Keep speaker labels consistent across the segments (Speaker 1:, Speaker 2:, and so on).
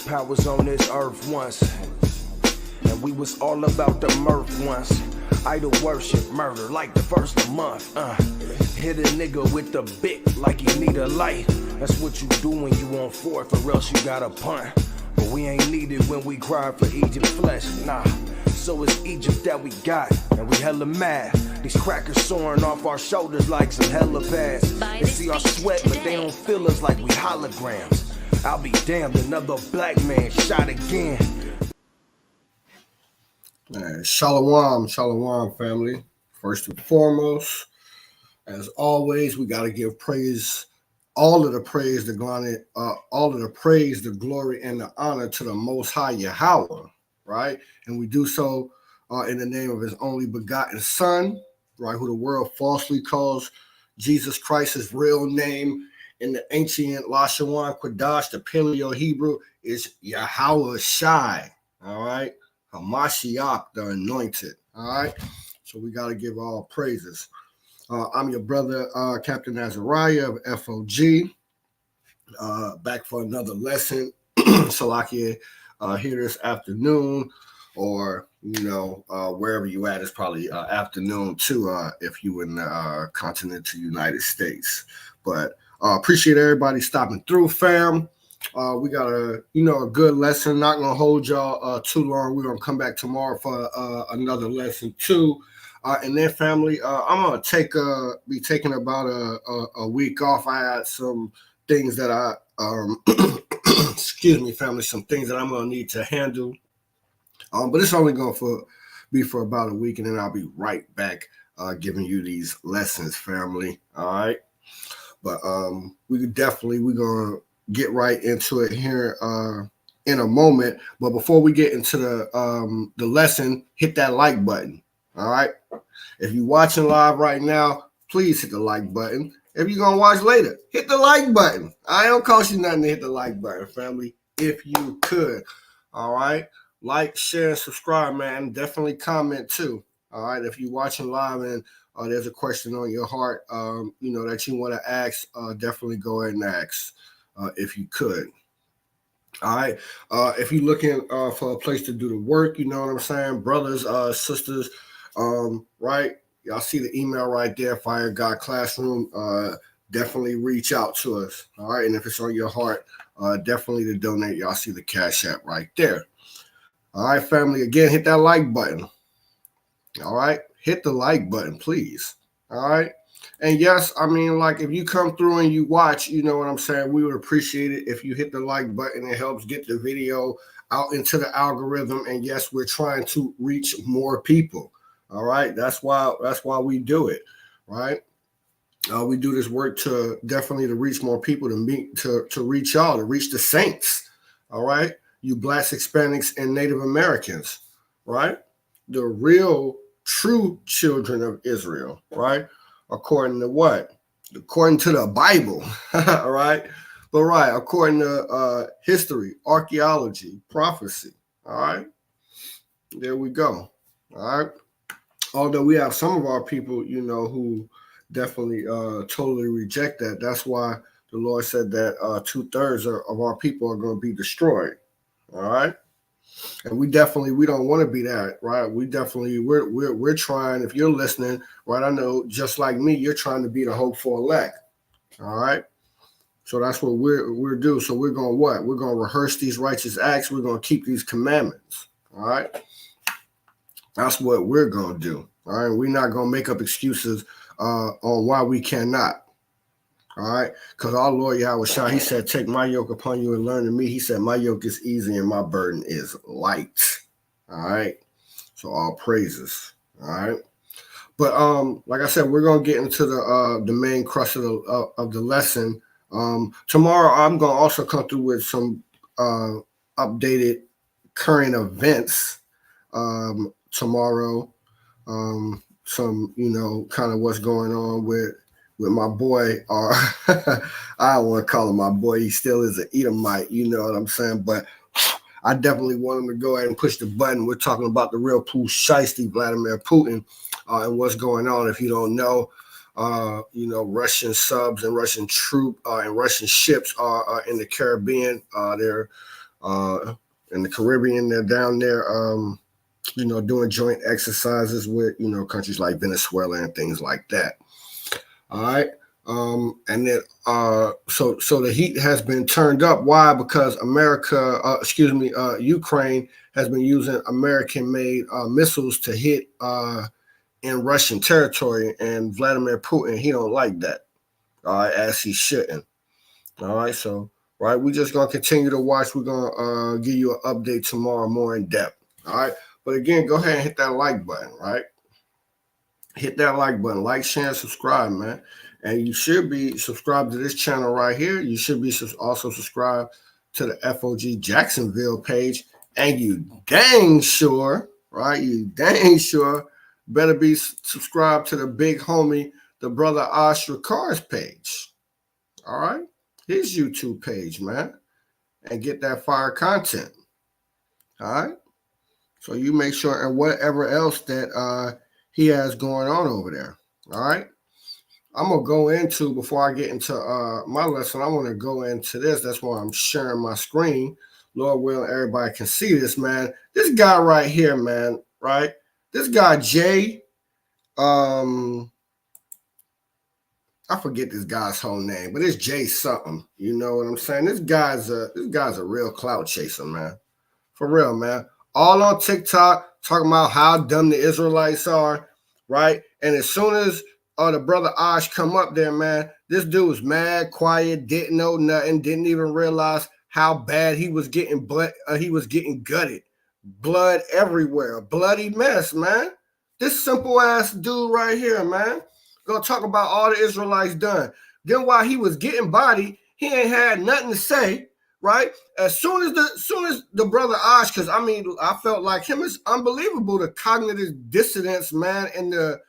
Speaker 1: powers on this earth once, and we was all about the mirth once. Idol worship, murder like the first of the month. Hit a nigga with the bic like he need a light. That's what you do when you on fourth, or else you got a punt. But we ain't needed when we cry for Egypt flesh, nah. So it's Egypt that we got, and we hella mad. These crackers soaring off our shoulders like some helipads. They see our sweat, but they don't feel us like we holograms. I'll be damned, another black man shot again.
Speaker 2: Shalom, shalom, family. First and foremost, as always, we got to give praise, all of the praise, the glory, and the honor to the Most High Yahweh, right? And we do so in the name of His only begotten Son, right? Who the world falsely calls Jesus Christ. His real name in the ancient Lashawan Quadash, the Paleo Hebrew, is Yahweh Shai, all right? Hamashiach, the anointed, all right? So we got to give all praises. I'm your brother, Captain Azariah of FOG, back for another lesson. Salakia here this afternoon, or, wherever you at, it's probably afternoon too, if you in the continental United States. But appreciate everybody stopping through, fam. We got a good lesson. Not gonna hold y'all too long. We're gonna come back tomorrow for another lesson too. And then, family, I'm gonna be taking about a week off. I had some things that I excuse me, family, some things that I'm gonna need to handle. But it's only gonna be for about a week, and then I'll be right back giving you these lessons, family. All right. But we're gonna get right into it here in a moment. But before we get into the lesson, hit that like button. All right. If you're watching live right now, please hit the like button. If you're gonna watch later, hit the like button. I don't cost you nothing to hit the like button, family. If you could. All right. Like, share, and subscribe, man. Definitely comment too. All right. If you're watching live and there's a question on your heart, that you want to ask, definitely go ahead and ask if you could. All right. If you're looking for a place to do the work, you know what I'm saying? Brothers, sisters, right? Y'all see the email right there, Fire God Classroom. Definitely reach out to us. All right. And if it's on your heart, definitely to donate. Y'all see the Cash App right there. All right, family. Again, hit that like button. All right. Hit the like button, please. All right. And yes, I mean, like, if you come through and you watch, you know what I'm saying? We would appreciate it if you hit the like button. It helps get the video out into the algorithm. And yes, we're trying to reach more people. All right. That's why we do it. Right. We do this work to reach more people, to reach y'all, to reach the saints. All right. You Blacks, Hispanics, and Native Americans. Right. The real true children of Israel. Right. According to what? According to the Bible. All right. But according to history, archaeology, prophecy. All right. There we go. All right. Although we have some of our people, who definitely totally reject that. That's why the Lord said that 2/3 of our people are going to be destroyed. All right. And we don't want to be that, right? We're trying, if you're listening, right, I know just like me, you're trying to be the hope for elect. All right. So that's what we're doing. So we're going to what? We're going to rehearse these righteous acts. We're going to keep these commandments. All right. That's what we're going to do. All right. We're not going to make up excuses on why we cannot. All right. Because our Lord Yahweh Shai, he said, take my yoke upon you and learn of me. He said, my yoke is easy and my burden is light. All right. So all praises. All right. But like I said, we're going to get into the main crux of the lesson. Tomorrow, I'm going to also come through with some updated current events tomorrow. Some, kind of what's going on with my boy, or I don't want to call him my boy. He still is an Edomite, you know what I'm saying? But I definitely want him to go ahead and push the button. We're talking about the real Pooh Shiesty, Vladimir Putin, and what's going on. If you don't know, Russian subs and Russian and Russian ships are in the Caribbean. They're in the Caribbean. They're down there, doing joint exercises with, countries like Venezuela and things like that. All right. And then, so the heat has been turned up. Why? Because Ukraine has been using American-made missiles to hit in Russian territory, and Vladimir Putin, he don't like that. All right, as he shouldn't. All right, so we're just gonna continue to watch. We're gonna give you an update tomorrow, more in depth. All right, but again, go ahead and hit that like button. Right, hit that like button, like, share, and subscribe, man. And you should be subscribed to this channel right here. You should be also subscribed to the FOG Jacksonville page. And you dang sure, right? You dang sure better be subscribed to the big homie, the brother Ash Ricar's page. All right? His YouTube page, man. And get that fire content. All right? So you make sure, and whatever else that he has going on over there. All right? I'm going to go into, before I get into my lesson, I want to go into this. That's why I'm sharing my screen. Lord willing, everybody can see this, man. This guy right here, man, right? This guy, Jay, I forget this guy's whole name, but it's Jay something. You know what I'm saying? This guy's a real clout chaser, man. For real, man. All on TikTok, talking about how dumb the Israelites are, right? And as soon as the brother Ash come up there, man, this dude was mad, quiet, didn't know nothing, didn't even realize how bad he was getting he was getting gutted. Blood everywhere. Bloody mess, man. This simple ass dude right here, man, gonna talk about all the Israelites done. Then while he was getting bodied, he ain't had nothing to say, right? As soon as the brother Ash, because I felt like him, is unbelievable, the cognitive dissonance, man, and the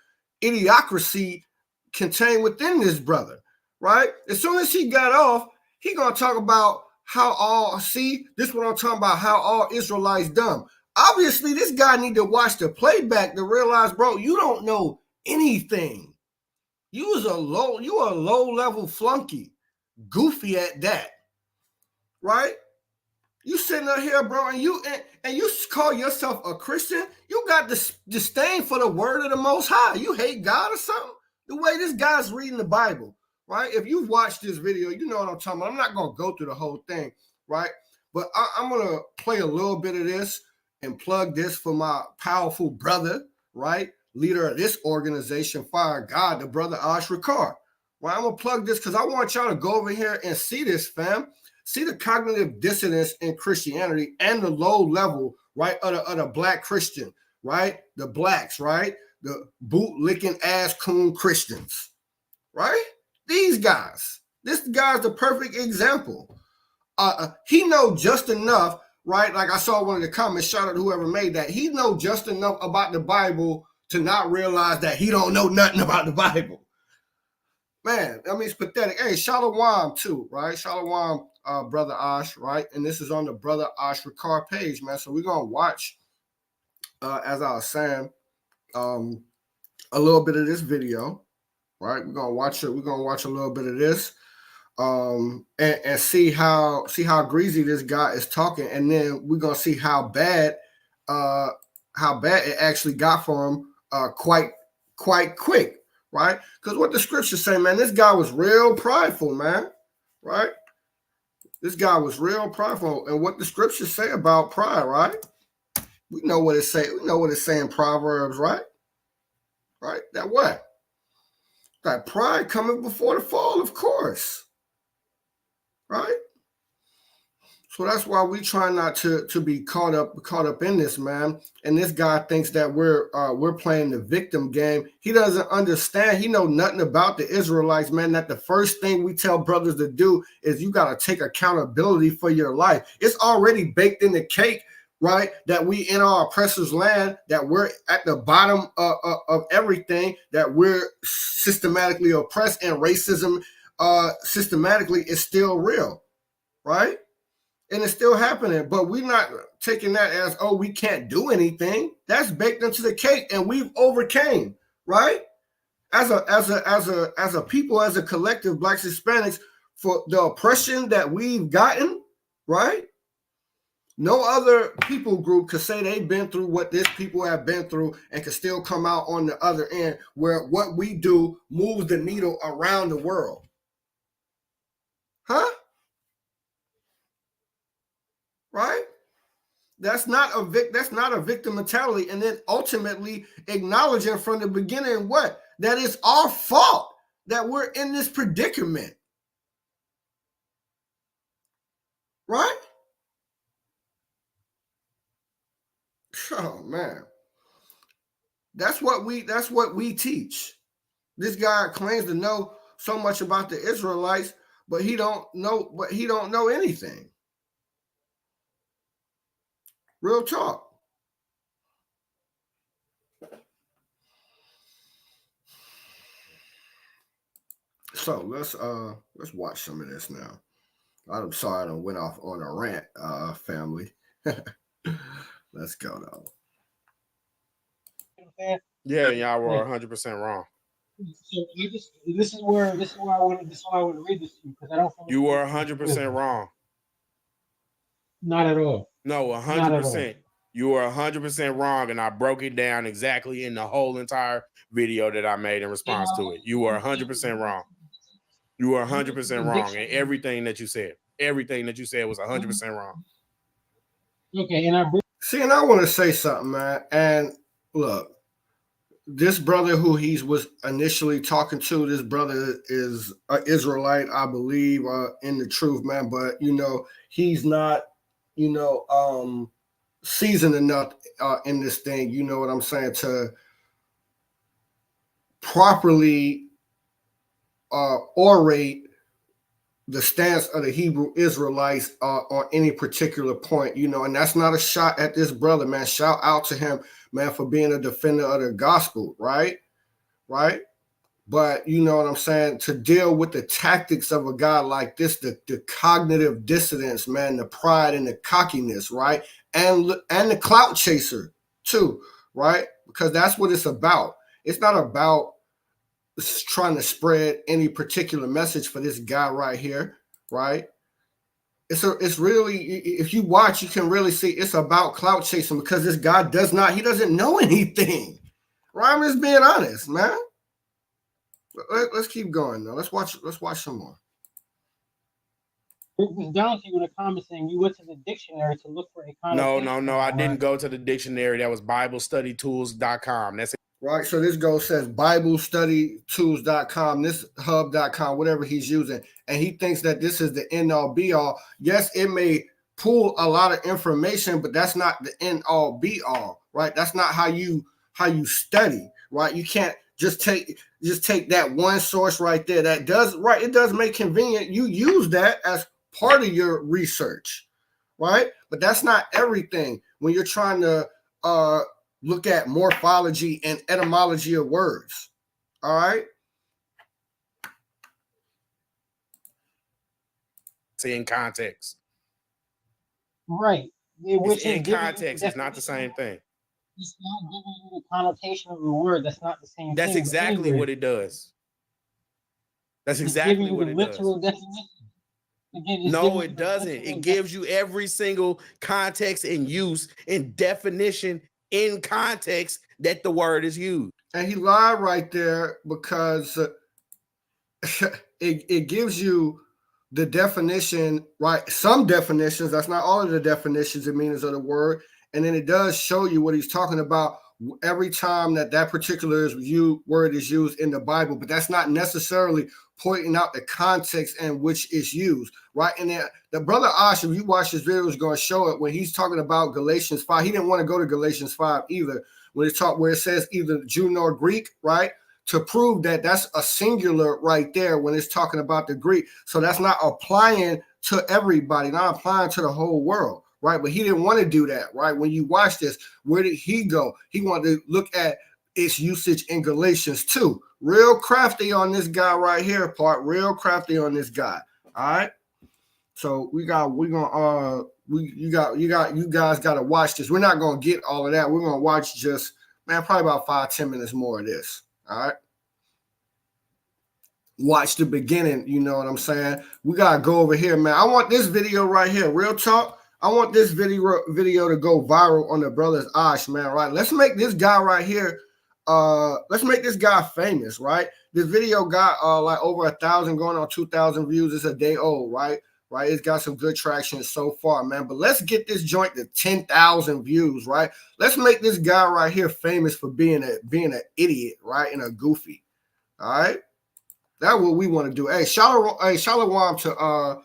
Speaker 2: idiocracy contained within this brother, right? As soon as he got off, he gonna talk about how this is what I'm talking about, how all Israelites dumb. Obviously, this guy need to watch the playback to realize, bro, you don't know anything. You a low level flunky, goofy at that, right? You sitting up here, bro, and you call yourself a Christian. You got this disdain for the word of the Most High. You hate God or something? The way this guy's reading the Bible, right? If you've watched this video, you know what I'm talking about. I'm not going to go through the whole thing, right? But I'm going to play a little bit of this and plug this for my powerful brother, right? Leader of this organization, Fire God, the brother Ash Ricard. Right? I'm going to plug this because I want y'all to go over here and see this, fam. See the cognitive dissonance in Christianity and the low level, right, of the black Christian, right? The blacks, right? The boot-licking ass coon Christians, right? These guys. This guy's the perfect example. He know just enough, right? Like I saw one of the comments, shout out to whoever made that. He know just enough about the Bible to not realize that he don't know nothing about the Bible. Man, I mean, it's pathetic. Hey, Shalom too, right? Shalom, brother Ash, right? And this is on the brother Ash Ricard page, man. So we're gonna watch, as I was saying, a little bit of this video, right? We're gonna watch it. We're gonna watch a little bit of this, and see how greasy this guy is talking, and then we're gonna see how bad it actually got for him, quite quick. Right? Because what the scriptures say, man, this guy was real prideful, man. Right? This guy was real prideful. And what the scriptures say about pride, right? We know what it say. We know what it say in Proverbs, right? Right? That what? That pride coming before the fall, of course. Right? So that's why we try not to be caught up in this, man. And this guy thinks that we're playing the victim game. He doesn't understand. He know nothing about the Israelites, man. That the first thing we tell brothers to do is you got to take accountability for your life. It's already baked in the cake, right? That we in our oppressor's land, that we're at the bottom of everything, that we're systematically oppressed, and racism systematically is still real, right? And it's still happening, but we're not taking that as, oh, we can't do anything. That's baked into the cake, and we've overcame, right? As a people, as a collective, blacks, Hispanics, for the oppression that we've gotten, right? No other people group could say they've been through what this people have been through and can still come out on the other end where what we do moves the needle around the world. Huh? Right? That's not a victim mentality. And then ultimately acknowledging from the beginning what? That it's our fault that we're in this predicament. Right? Oh man. That's what we teach. This guy claims to know so much about the Israelites, but he don't know anything. Real talk. So let's watch some of this now. I'm sorry I went off on a rant, family. Let's go though.
Speaker 3: Yeah, y'all were 100% wrong.
Speaker 4: So this is why I want to read this to you, because I don't.
Speaker 3: You were 100% wrong.
Speaker 4: Not at all.
Speaker 3: No, 100%. You were 100% wrong, and I broke it down exactly in the whole entire video that I made in response to it. You were 100% wrong. You were 100% wrong, and everything that you said was 100% wrong.
Speaker 4: Okay, and
Speaker 2: and I want to say something, man. And look, this brother who he was initially talking to, this brother is an Israelite, I believe, in the truth, man. But he's not, seasoned enough in this thing. You know what I'm saying, to properly orate the stance of the Hebrew Israelites on any particular point, and that's not a shot at this brother, man. Shout out to him, man, for being a defender of the gospel, right? But you know what I'm saying, to deal with the tactics of a guy like this, the cognitive dissonance, man, the pride and the cockiness, right? And the clout chaser too, right? Because that's what it's about. It's not about trying to spread any particular message for this guy right here, right? It's really, if you watch, you can really see it's about clout chasing, because this guy doesn't know anything, right? I'm just being honest, man. Let's keep going though. Let's watch some more.
Speaker 4: It was down to you in the comments saying you went to the dictionary to look for a connotation.
Speaker 3: No, I didn't go to the dictionary. That was BibleStudyTools.com. That's it.
Speaker 2: Right, so this says BibleStudyTools.com, this hub.com, whatever he's using, and he thinks that this is the end all be all. Yes, it may pull a lot of information, but that's not the end all be all, right? That's not how you study, right? You can't just take that one source right there. It does make convenient. You use that as part of your research, right? But that's not everything when you're trying to look at morphology and etymology of words. All right.
Speaker 3: See, in context.
Speaker 4: Right.
Speaker 3: Which in context is not the same thing.
Speaker 4: It's not giving you the connotation of the word. That's not the same thing.
Speaker 3: That's exactly what it does. That's exactly what it does.
Speaker 4: Again,
Speaker 3: no, it doesn't. It gives you every single context and use and definition in context that the word is used.
Speaker 2: And he lied right there, because it gives you the definition, right? Some definitions, that's not all of the definitions and meanings of the word. And then it does show you what he's talking about every time that particular word is used in the Bible, but that's not necessarily pointing out the context in which it's used, right? And then the brother Ash, if you watch his video, is going to show it when he's talking about Galatians 5. He didn't want to go to Galatians 5 either, when where it says either Jew nor Greek, right? To prove that that's a singular right there when it's talking about the Greek. So that's not applying to everybody, not applying to the whole world, right? But he didn't want to do that, right? When you watch this, where did he go? He wanted to look at its usage in Galatians 2. Real crafty on this guy right here, real crafty on this guy. All right. So you guys got to watch this. We're not going to get all of that. We're going to watch just, probably about 5-10 minutes more of this. All right. Watch the beginning. You know what I'm saying? We got to go over here, man. I want this video right here. Real talk. I want this video to go viral on the Brothers Osh, man. Right? Let's make this guy right here. Let's make this guy famous, right? This video got like over 1,000, going on 2,000 views. It's a day old, right? Right? It's got some good traction so far, man. But let's get this joint to 10,000 views, right? Let's make this guy right here famous for being an idiot, right? And a goofy. All right. That's what we want to do. Hey, Shalom to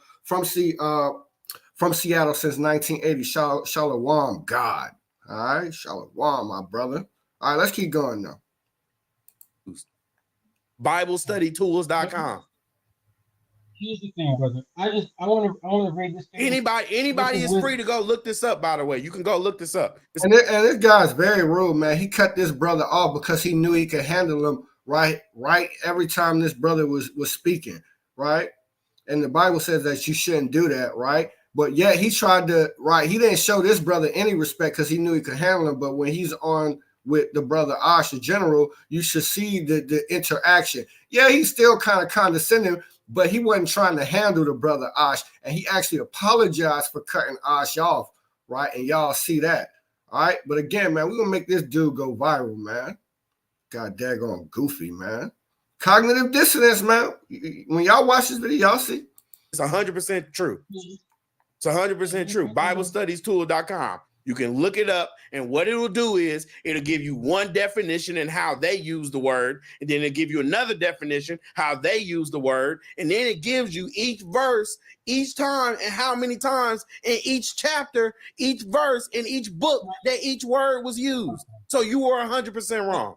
Speaker 2: from Seattle since 1980. Shalom, God. All right, Shalom, my brother. All right, let's keep going now.
Speaker 3: BibleStudyTools.com.
Speaker 4: Here's the thing, brother. I want to read this thing.
Speaker 3: Anybody is free to go look this up. By the way, you can go look this up.
Speaker 2: And this guy's very rude, man. He cut this brother off because he knew he could handle him right every time this brother was speaking, right? And the Bible says that you shouldn't do that, right? But yet he tried to, right? He didn't show this brother any respect because he knew he could handle him. But when he's on with the brother Osh, the general, you should see the interaction. Yeah, he's still kind of condescending, but he wasn't trying to handle the brother Osh, and he actually apologized for cutting Osh off, right? And y'all see that, all right? But again, man, we're gonna make this dude go viral, man. God daggone goofy, man. Cognitive dissonance, man. When y'all watch this video, y'all see
Speaker 3: it's 100% true. It's 100% true. BibleStudiesTool.com. You can look it up, and what it will do is it'll give you one definition and how they use the word, and then it'll give you another definition, how they use the word, and then it gives you each verse, each time, and how many times in each chapter, each verse, in each book that each word was used. So you were 100% wrong.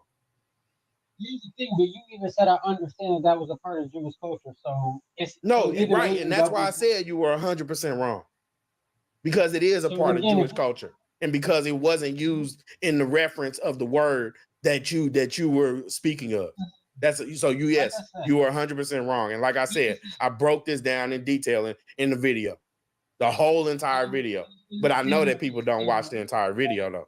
Speaker 4: Here's the thing, but you even said I understand that was a part of Jewish culture. So it's
Speaker 3: no, right, and that's why I said you were 100% wrong. Because it is a part of Jewish culture, and because it wasn't used in the reference of the word that you were speaking of. That's so you you were 100% wrong. And like I said, I broke this down in detail in the video, the whole entire video. But I know that people don't watch the entire video though.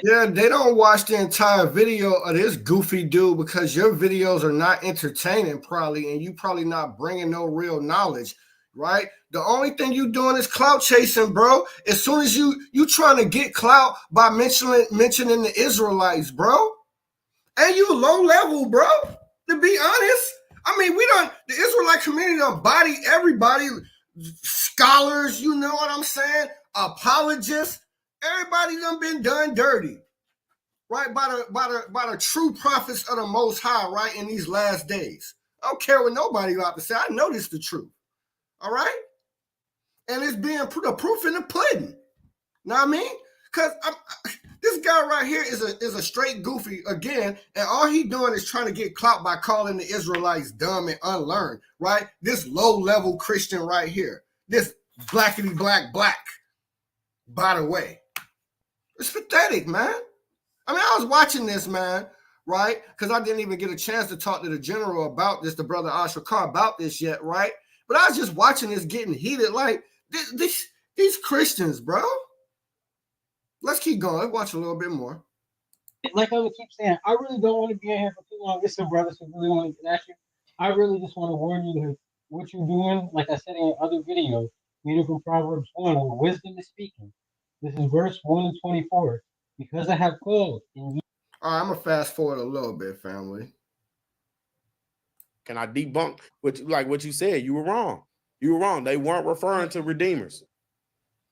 Speaker 2: Yeah, they don't watch the entire video of this goofy dude because your videos are not entertaining probably, and you probably not bringing no real knowledge. Right? The only thing you doing is clout chasing, bro. As soon as you trying to get clout by mentioning the Israelites, bro. And you low level, bro. To be honest, I mean, the Israelite community done body everybody, scholars, you know what I'm saying? Apologists, everybody done been done dirty, right? By the true prophets of the Most High, right? In these last days, I don't care what nobody got to say. I know this the truth. All right, and it's being the proof in the pudding. Know what I mean? Because this guy right here is a straight goofy again, and all he doing is trying to get clout by calling the Israelites dumb and unlearned. Right? This low level Christian right here, this blackity black. By the way, it's pathetic, man. I mean, I was watching this, man. Right? Because I didn't even get a chance to talk to the general about this, the brother Ashrakar about this yet. Right? But I was just watching this getting heated. Like, these Christians, bro. Let's keep going. Let's watch a little bit more.
Speaker 4: Like I would keep saying, I really don't want to be in here for too long. Listen, brothers who really want to get at you. I really just want to warn you that what you're doing, like I said in other videos, reading from Proverbs 1, where wisdom is speaking. This is verse 1 and 24. Because I have called. All right,
Speaker 2: I'm going to fast forward a little bit, family.
Speaker 3: Can I debunk what you said? You were wrong. You were wrong. They weren't referring to redeemers.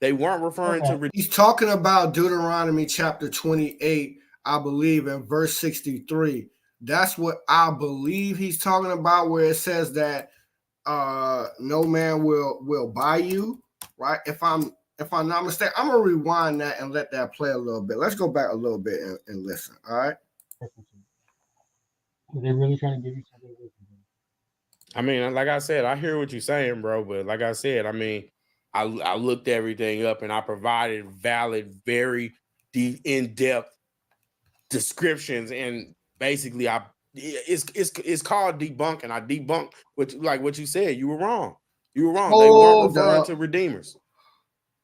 Speaker 3: They weren't referring to redeemers.
Speaker 2: He's talking about Deuteronomy chapter 28, I believe, in verse 63. That's what I believe he's talking about, where it says that no man will buy you, right? If I'm not mistaken, I'm gonna rewind that and let that play a little bit. Let's go back a little bit and listen. All right.
Speaker 4: They're really trying to give you something.
Speaker 3: I mean, like I said, I hear what you're saying, bro. But like I said, I mean, I looked everything up and I provided valid, very deep, in-depth descriptions, and basically, it's called debunking. I debunked what you said. You were wrong. You were wrong. They weren't referring to redeemers.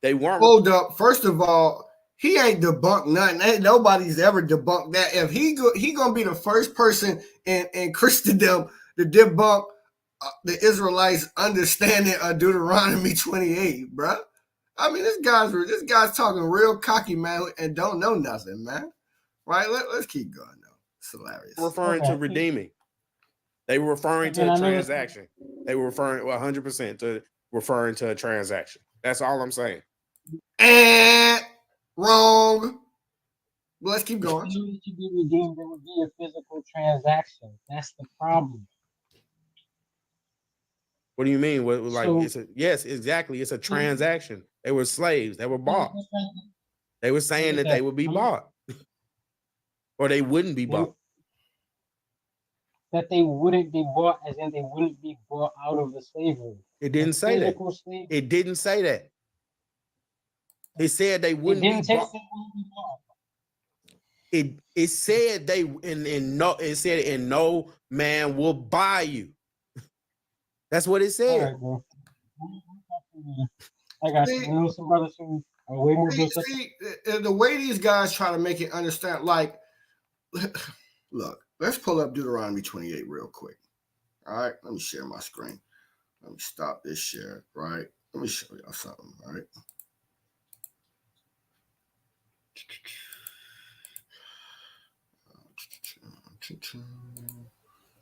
Speaker 3: They weren't.
Speaker 2: Hold up. First of all, he ain't debunked nothing. Nobody's ever debunked that. If he gonna be the first person in Christendom to debunk the Israelites understanding of Deuteronomy 28, bro. I mean, this guy's talking real cocky, man, and don't know nothing, man. Right? Let's keep going, though. It's hilarious.
Speaker 3: Referring to redeeming. They were referring to a transaction. They were referring 100% to referring to a transaction. That's all I'm saying.
Speaker 2: And wrong. Well, let's keep going.
Speaker 4: In order to be redeemed, there would be a physical transaction. That's the problem.
Speaker 3: What do you mean? What, like,
Speaker 4: So,
Speaker 3: yes, exactly. It's a transaction. They were slaves. They were bought. They were saying that they would be bought, or they wouldn't be bought.
Speaker 4: That they wouldn't be bought, as in they wouldn't be bought out of the slavery.
Speaker 3: It didn't say that. It didn't say that. It said they wouldn't be bought. It said they and no man will buy you. That's what it said.
Speaker 4: Right, bro. I got you. You know some brothers who are way more
Speaker 2: see, the way these guys try to make it understand, like, look, let's pull up Deuteronomy 28 real quick. All right, let me share my screen. Let me stop this share, right? Let me show y'all something, all right?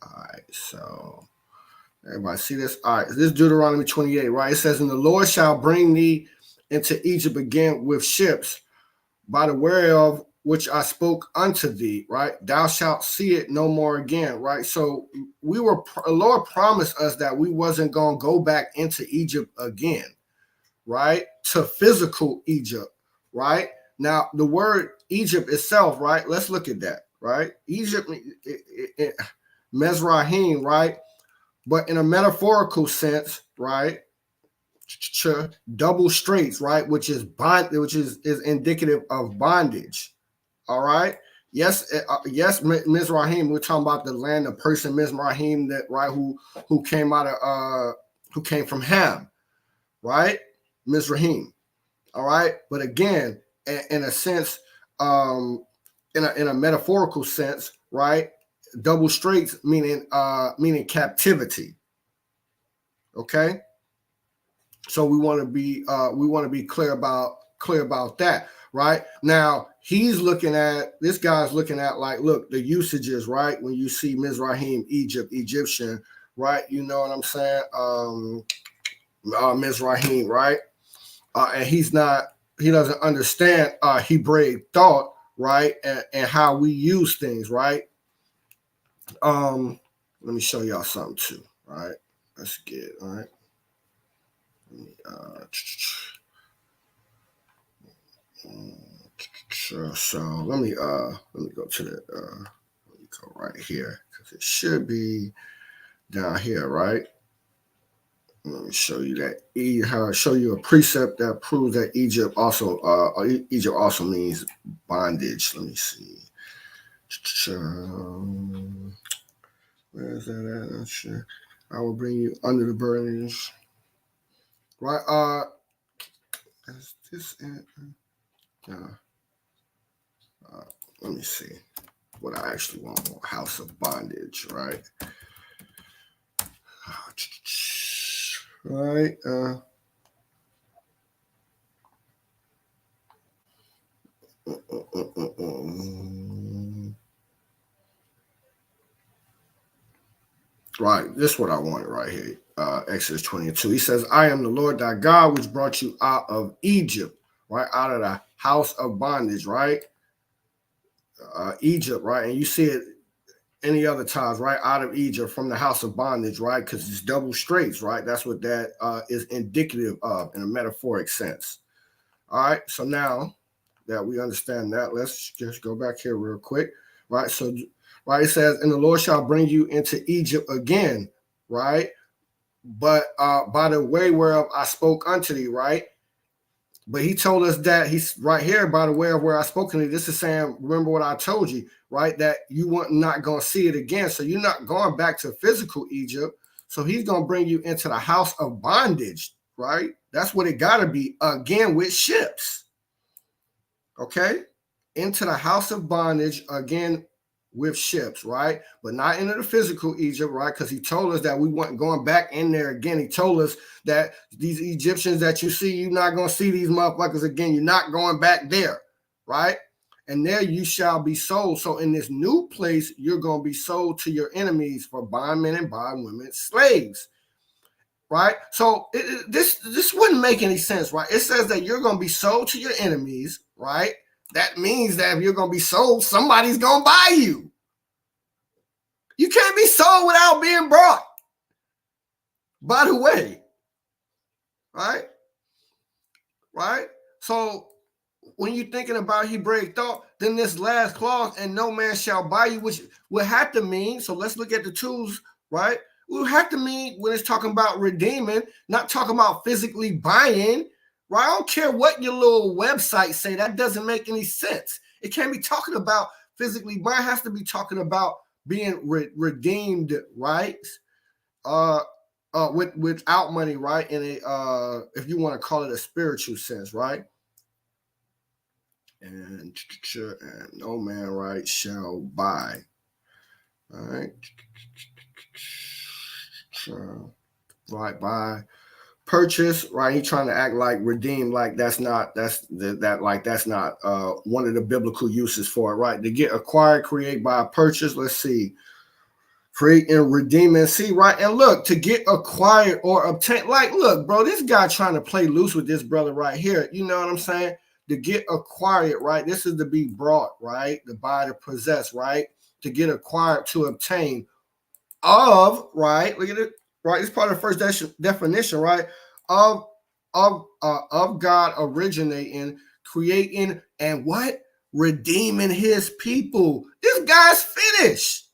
Speaker 2: All right, so everybody see this? All right, this is Deuteronomy 28, right? It says, and the Lord shall bring thee into Egypt again with ships by the way of which I spoke unto thee, right? Thou shalt see it no more again, right? So the Lord promised us that we wasn't going to go back into Egypt again, right? To physical Egypt, right? Now, the word Egypt itself, right? Let's look at that, right? Egypt, Mizraim, right? But in a metaphorical sense, right? Double straits, right? Which is indicative of bondage. All right. Yes, yes, Mizraim. We're talking about the land, the person Mizraim that right who came from Ham, right? Mizraim. All right. But again, in a sense, in a metaphorical sense, right? Double straits meaning captivity. Okay. So we want to be clear about that, right? Now this guy's looking at like, look, the usages, right? When you see Mizraim, Egypt, Egyptian, right? You know what I'm saying? Mizraim, right? And he doesn't understand Hebraic thought, right? And how we use things, right? Let me show y'all something too, right? Let's get, all right. So let me go to the let me go right here because it should be down here, right? Let me show you that how I show you a precept that proves that Egypt also means bondage. Let me see. Where is that at? Sure. I will bring you under the burdens. Right, is this it? Let me see what I actually want. House of bondage, right? Right, right, this is what I wanted right here. Exodus 22. He says, I am the Lord thy God, which brought you out of Egypt, right? Out of the house of bondage, right? Egypt, right? And you see it any other times, right? Out of Egypt from the house of bondage, right? Because it's double straits, right? That's what that is indicative of in a metaphoric sense. All right. So now that we understand that, let's just go back here real quick, right? So, right, it says, and the Lord shall bring you into Egypt again, right? But by the way whereof I spoke unto thee, right? But he told us that he's right here by the way of where I spoke to thee. This is saying, remember what I told you, right? That you weren't not going to see it again. So you're not going back to physical Egypt. So he's going to bring you into the house of bondage, right? That's what it got to be, again with ships. Okay? Into the house of bondage, again with ships, right? But not into the physical Egypt, right? Because he told us that we weren't going back in there again. He told us that these Egyptians that you see, you're not going to see these motherfuckers again. You're not going back there, right? And there you shall be sold. So in this new place, you're going to be sold to your enemies for bondmen and bondwomen, slaves, right? So this wouldn't make any sense, right? It says that you're going to be sold to your enemies, right? That means that if you're going to be sold, somebody's going to buy you. You can't be sold without being brought. By the way, right? Right? So when you're thinking about Hebraic thought, then this last clause, and no man shall buy you, which will have to mean, so let's look at the tools, right? Will have to mean when it's talking about redeeming, not talking about physically buying, right? I don't care what your little website say. That doesn't make any sense. It can't be talking about physically buying. It has to be talking about being redeemed, right? Without money, right? In a if you want to call it a spiritual sense, right? And no man, right, shall buy. All right. Right, buy. Purchase, right? He trying to act like redeem, like that's not one of the biblical uses for it, right? To get acquired, create by purchase. Let's see, create and redeem and see, right? And look, to get acquired or obtain, like, look, bro, this guy trying to play loose with this brother right here. You know what I'm saying? To get acquired, right? This is to be brought, right? To buy, to possess, right? To get acquired, to obtain of, right? Look at it. Right, it's part of the first definition, right? Of God originating, creating, and what? Redeeming his people. This guy's finished,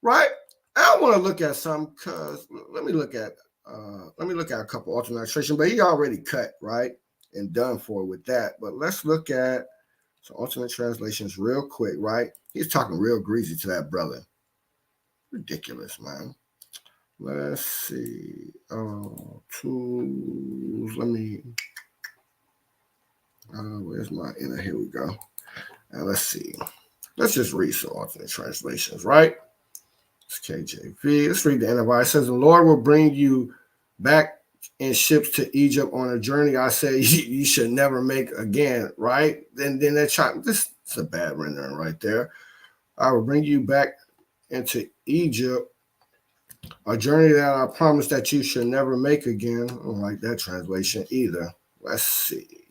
Speaker 2: right? I want to look at some because let me look at a couple alternate translation, but he already cut, right? And done for with that. But let's look at some alternate translations real quick, right? He's talking real greasy to that brother. Ridiculous, man. Let's see. Tools. Let me. Where's my inner? Here we go. Let's see. Let's just read some alternate translations, right? It's KJV. Let's read the NIV. It says, "The Lord will bring you back in ships to Egypt on a journey I say you should never make again," right? Then they're trying. This is a bad rendering right there. "I will bring you back into Egypt. A journey that I promise that you should never make again." I don't like that translation either. Let's see.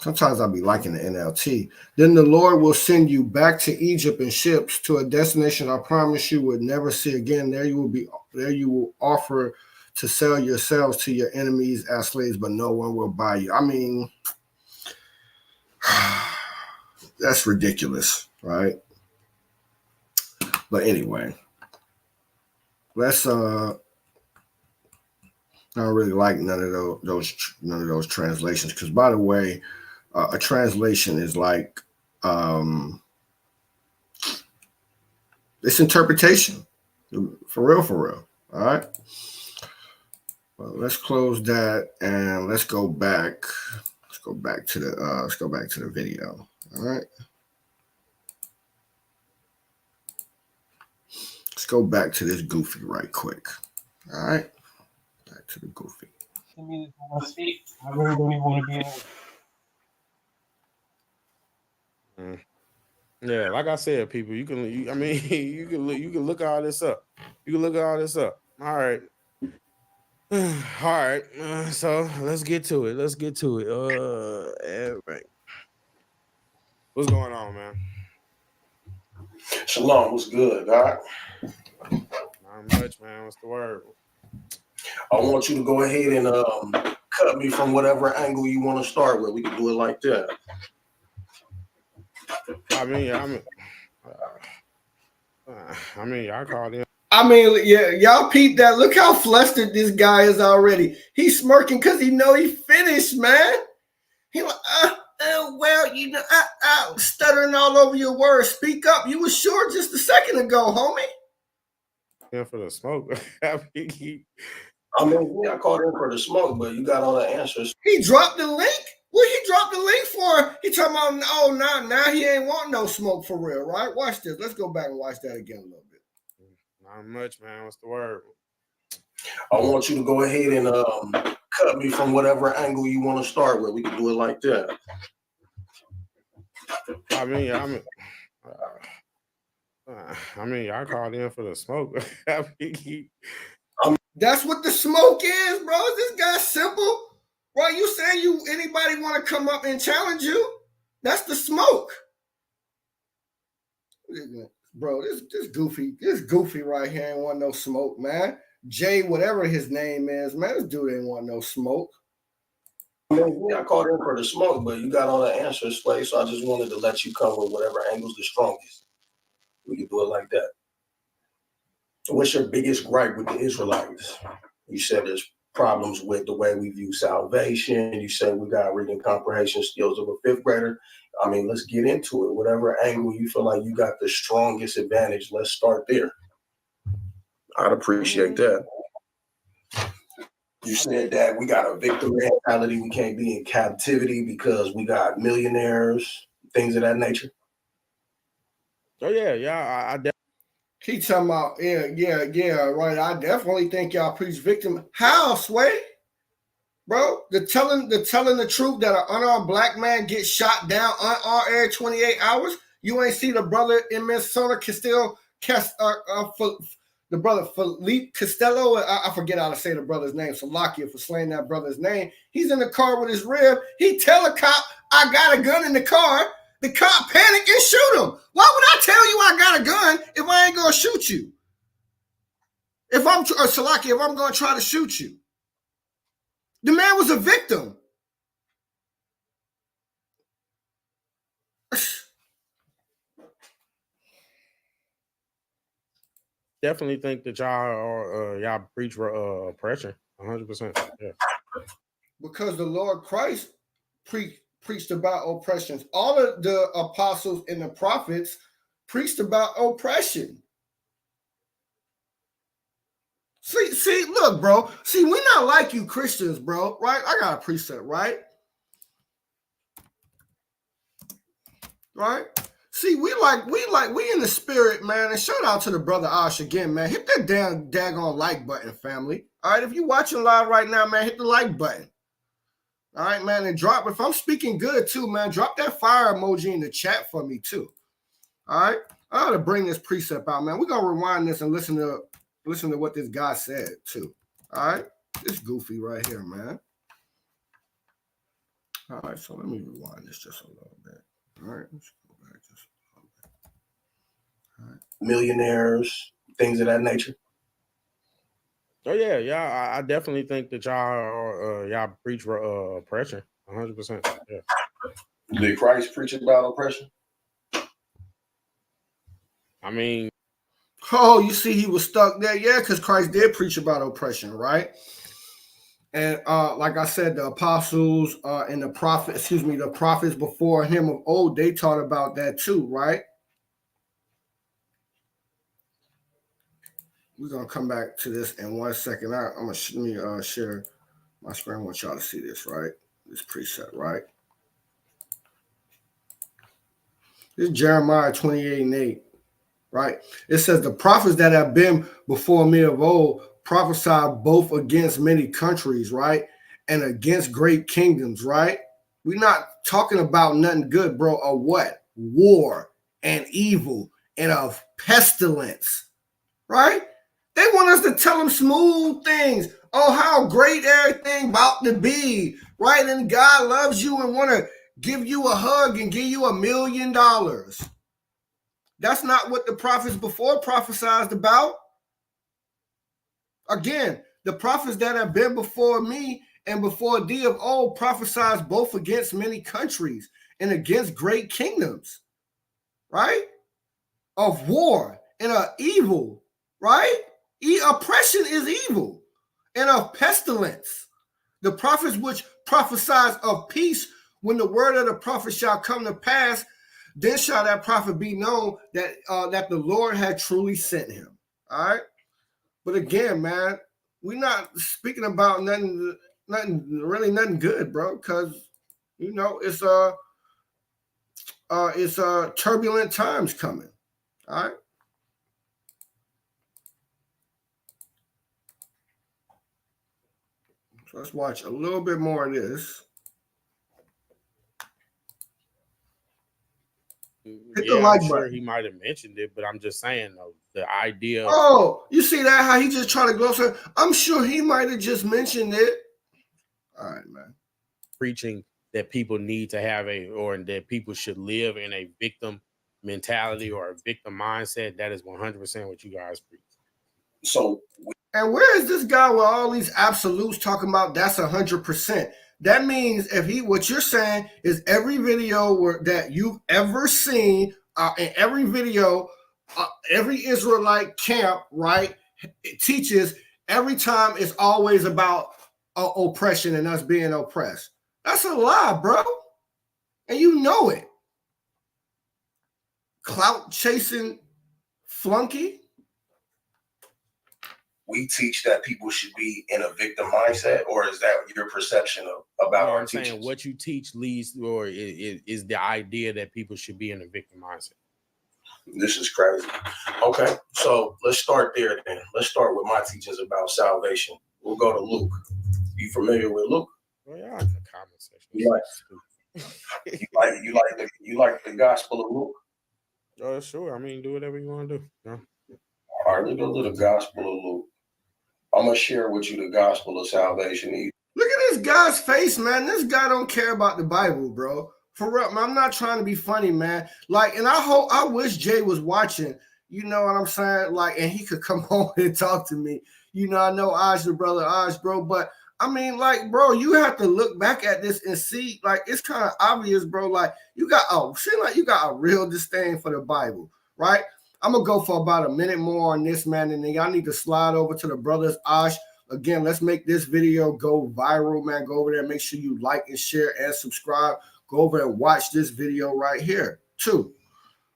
Speaker 2: Sometimes I'll be liking the NLT. "Then the Lord will send you back to Egypt in ships to a destination I promise you would never see again. There you will offer to sell yourselves to your enemies as slaves, but no one will buy you." I mean, that's ridiculous, right? But anyway. Let's I don't really like none of those translations, because by the way, a translation is like it's interpretation, for real. All right. Well, let's close that and let's go back. Let's go back to the video. All right. Let's go back to this goofy right quick. All right. Back to the goofy.
Speaker 4: I mean, I really don't even want to be in it.
Speaker 3: Yeah, like I said, people, you can look all this up. You can look all this up. All right. All right. So let's get to it. Right. What's going on, man?
Speaker 5: Shalom, what's good, all right?
Speaker 3: Not much, man. What's the word?
Speaker 5: I want you to go ahead and cut me from whatever angle you want to start with. We can do it like that.
Speaker 3: I mean, y'all called in.
Speaker 2: I mean, yeah, y'all peep that. Look how flustered this guy is already. He's smirking because he know he finished, man. He like, well, you know, stuttering all over your words. Speak up. You were sure just a second ago, homie.
Speaker 3: Yeah, for the smoke.
Speaker 5: I mean, I called in for the smoke, but you got all the answers.
Speaker 2: He dropped the link. What he dropped the link for? He He talking about, oh, now he ain't want no smoke for real, right? Watch this. Let's go back and watch that again a little bit.
Speaker 3: Not much, man. What's the word?
Speaker 5: I want you to go ahead and cut me from whatever angle you want to start with. We can do it like that.
Speaker 3: I mean, y'all called in for the smoke.
Speaker 2: That's what the smoke is, bro. This guy's simple. Right? You saying anybody want to come up and challenge you? That's the smoke. Bro, this goofy right here ain't want no smoke, man. Jay, whatever his name is, man, this dude ain't want no smoke.
Speaker 5: I called in for the smoke, but you got all the answers, Slay, so I just wanted to let you cover whatever angle's the strongest. We can do it like that. So what's your biggest gripe with the Israelites? You said there's problems with the way we view salvation. You said we got reading comprehension skills of a fifth grader. I mean, let's get into it. Whatever angle you feel like you got the strongest advantage, let's start there. I'd appreciate that. You said that we got a victim mentality. We can't be in captivity because we got millionaires, things of that nature.
Speaker 3: Oh yeah, I definitely.
Speaker 2: He talking about, yeah, right. I definitely think y'all preach victim. How, Sway? Bro, the telling the truth that an unarmed black man gets shot down unarmed every 28 hours. You ain't see the brother in Minnesota, the brother Philippe Costello. I forget how to say the brother's name. Salakia for slaying that brother's name. He's in the car with his rib. He tell a cop, I got a gun in the car. The cop panic and shoot him. Why would I tell you I got a gun if I ain't gonna shoot you? If I'm gonna try to shoot you. The man was a victim.
Speaker 3: Definitely think that y'all preach oppression. 100%. Yeah.
Speaker 2: Because the Lord Christ preached about oppressions. All of the apostles and the prophets preached about oppression. See, look, bro. See, we're not like you Christians, bro. Right? I got a precept, right? Right? See, we in the spirit, man. And shout out to the brother Ash again, man. Hit that damn daggone like button, family. All right, if you're watching live right now, man, hit the like button. All right, man, and drop, if I'm speaking good too, man, drop that fire emoji in the chat for me too. All right, I ought to bring this precept out, man. We're gonna rewind this and listen to what this guy said too. All right, this goofy right here, man. All right, so let me rewind this just a little bit. All right, let's go back just a little bit. All right, millionaires, things of that nature.
Speaker 3: Oh yeah, I definitely think that y'all preach oppression. 100%. Yeah.
Speaker 5: Did Christ preach about oppression?
Speaker 3: I mean,
Speaker 2: oh, you see, he was stuck there, yeah, because Christ did preach about oppression, right? And like I said, the apostles and the prophets before him of old, they taught about that too, right? We're gonna come back to this in 1 second. I'm gonna share my screen. I want y'all to see this, right? This preset, right? This is Jeremiah 28:8, right? It says the prophets that have been before me of old prophesied both against many countries, right? And against great kingdoms, right? We're not talking about nothing good, bro, of what? War and evil and of pestilence, right? They want us to tell them smooth things. Oh, how great everything about to be, right? And God loves you and want to give you a hug and give you $1 million. That's not what the prophets before prophesied about. Again, the prophets that have been before me and before thee of old prophesied both against many countries and against great kingdoms, right? Of war and of evil, right? Oppression is evil and of pestilence. The prophets which prophesied of peace, when the word of the prophet shall come to pass, then shall that prophet be known that that the Lord had truly sent him. All right. But again, man, we're not speaking about nothing good, bro. Because it's it's turbulent times coming. All right. So let's watch a little bit more of this. Hit the like
Speaker 3: I'm sure
Speaker 2: button.
Speaker 3: he might have mentioned it, but I'm just saying though, the idea.
Speaker 2: Oh, you see that? How he just trying to gloss it? I'm sure he might have just mentioned it. All right, man.
Speaker 3: Preaching that people need to have or that people should live in a victim mentality or a victim mindset. That is 100% what you guys preach.
Speaker 5: So,
Speaker 2: and where is this guy with all these absolutes talking about that's 100%? That means what you're saying is every video that you've ever seen, in every video, every Israelite camp, right, it teaches every time it's always about oppression and us being oppressed. That's a lie, bro. And you know it. Clout chasing flunky.
Speaker 5: we teach that people should be in a victim mindset, or is that your perception about our teachings?
Speaker 3: Saying what you teach leads, or is the idea that people should be in a victim mindset?
Speaker 5: This is crazy. Okay, so let's start there then. Let's start with my teachings about salvation. We'll go to Luke. You familiar with Luke?
Speaker 3: Well, yeah, in the comment section.
Speaker 5: You like the Gospel of Luke?
Speaker 3: Sure. I mean, do whatever you want to do. Yeah.
Speaker 5: All right, let's go to the Gospel of Luke. I'm gonna share with you the Gospel of salvation.
Speaker 2: Look at this guy's face, man. This guy don't care about the Bible, bro. For real, man, I'm not trying to be funny, man. Like, and I wish Jay was watching. You know what I'm saying? Like, and he could come home and talk to me. You know, I know Aj the brother Aj, bro, but I mean, like, bro, you have to look back at this and see, like, it's kind of obvious, bro. Like, you got a real disdain for the Bible, right? I'm gonna go for about a minute more on this, man, and then y'all need to slide over to the brothers Ash. Again, let's make this video go viral, man. Go over there, make sure you like and share and subscribe. Go over and watch this video right here, too.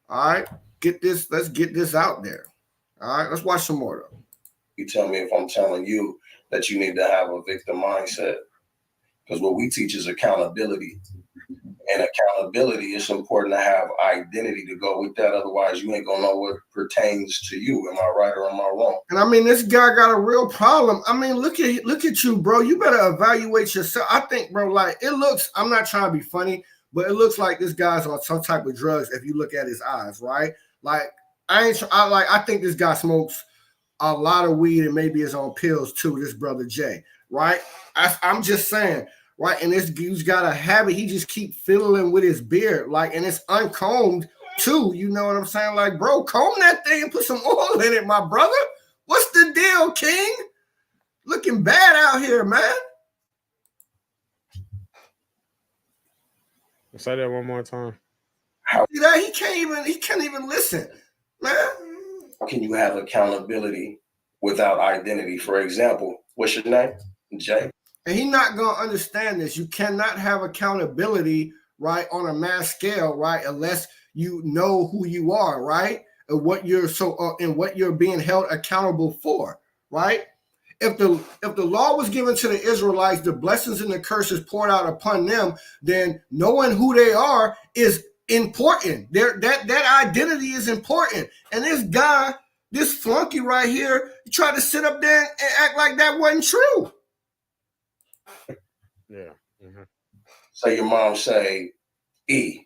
Speaker 2: All right, let's get this out there. All right, let's watch some more though.
Speaker 5: You tell me if I'm telling you that you need to have a victim mindset, because what we teach is accountability. And accountability, it's important to have identity to go with that. Otherwise, you ain't gonna know what pertains to you. Am I right or am I wrong?
Speaker 2: And I mean, this guy got a real problem. I mean, look at you, bro. You better evaluate yourself. I think, bro, like it looks. I'm not trying to be funny, but it looks like this guy's on some type of drugs. If you look at his eyes, right? Like I think this guy smokes a lot of weed and maybe is on pills too. This brother Jay, right? I'm just saying. Right, and this dude's got a habit. He just keep fiddling with his beard, like, and it's uncombed too. You know what I'm saying? Like, bro, comb that thing and put some oil in it, my brother. What's the deal, King? Looking bad out here, man.
Speaker 3: Say that one more time.
Speaker 2: See that? He can't even listen, man.
Speaker 5: How can you have accountability without identity? For example, what's your name? Jay.
Speaker 2: And he's not going to understand this. You cannot have accountability, right, on a mass scale, right, unless you know who you are, right, and what you're being held accountable for, right? If the law was given to the Israelites, the blessings and the curses poured out upon them, then knowing who they are is important. That identity is important. And this guy, this flunky right here, tried to sit up there and act like that wasn't true.
Speaker 3: Yeah. Mm-hmm.
Speaker 5: Say your mom say E.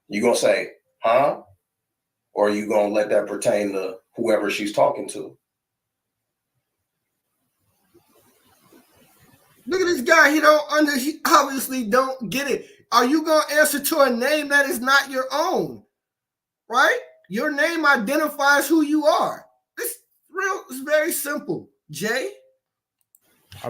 Speaker 5: You gonna say, huh? Or are you gonna let that pertain to whoever she's talking to?
Speaker 2: Look at this guy. He obviously don't get it. Are you gonna answer to a name that is not your own? Right? Your name identifies who you are. It's very simple. Jay?
Speaker 3: I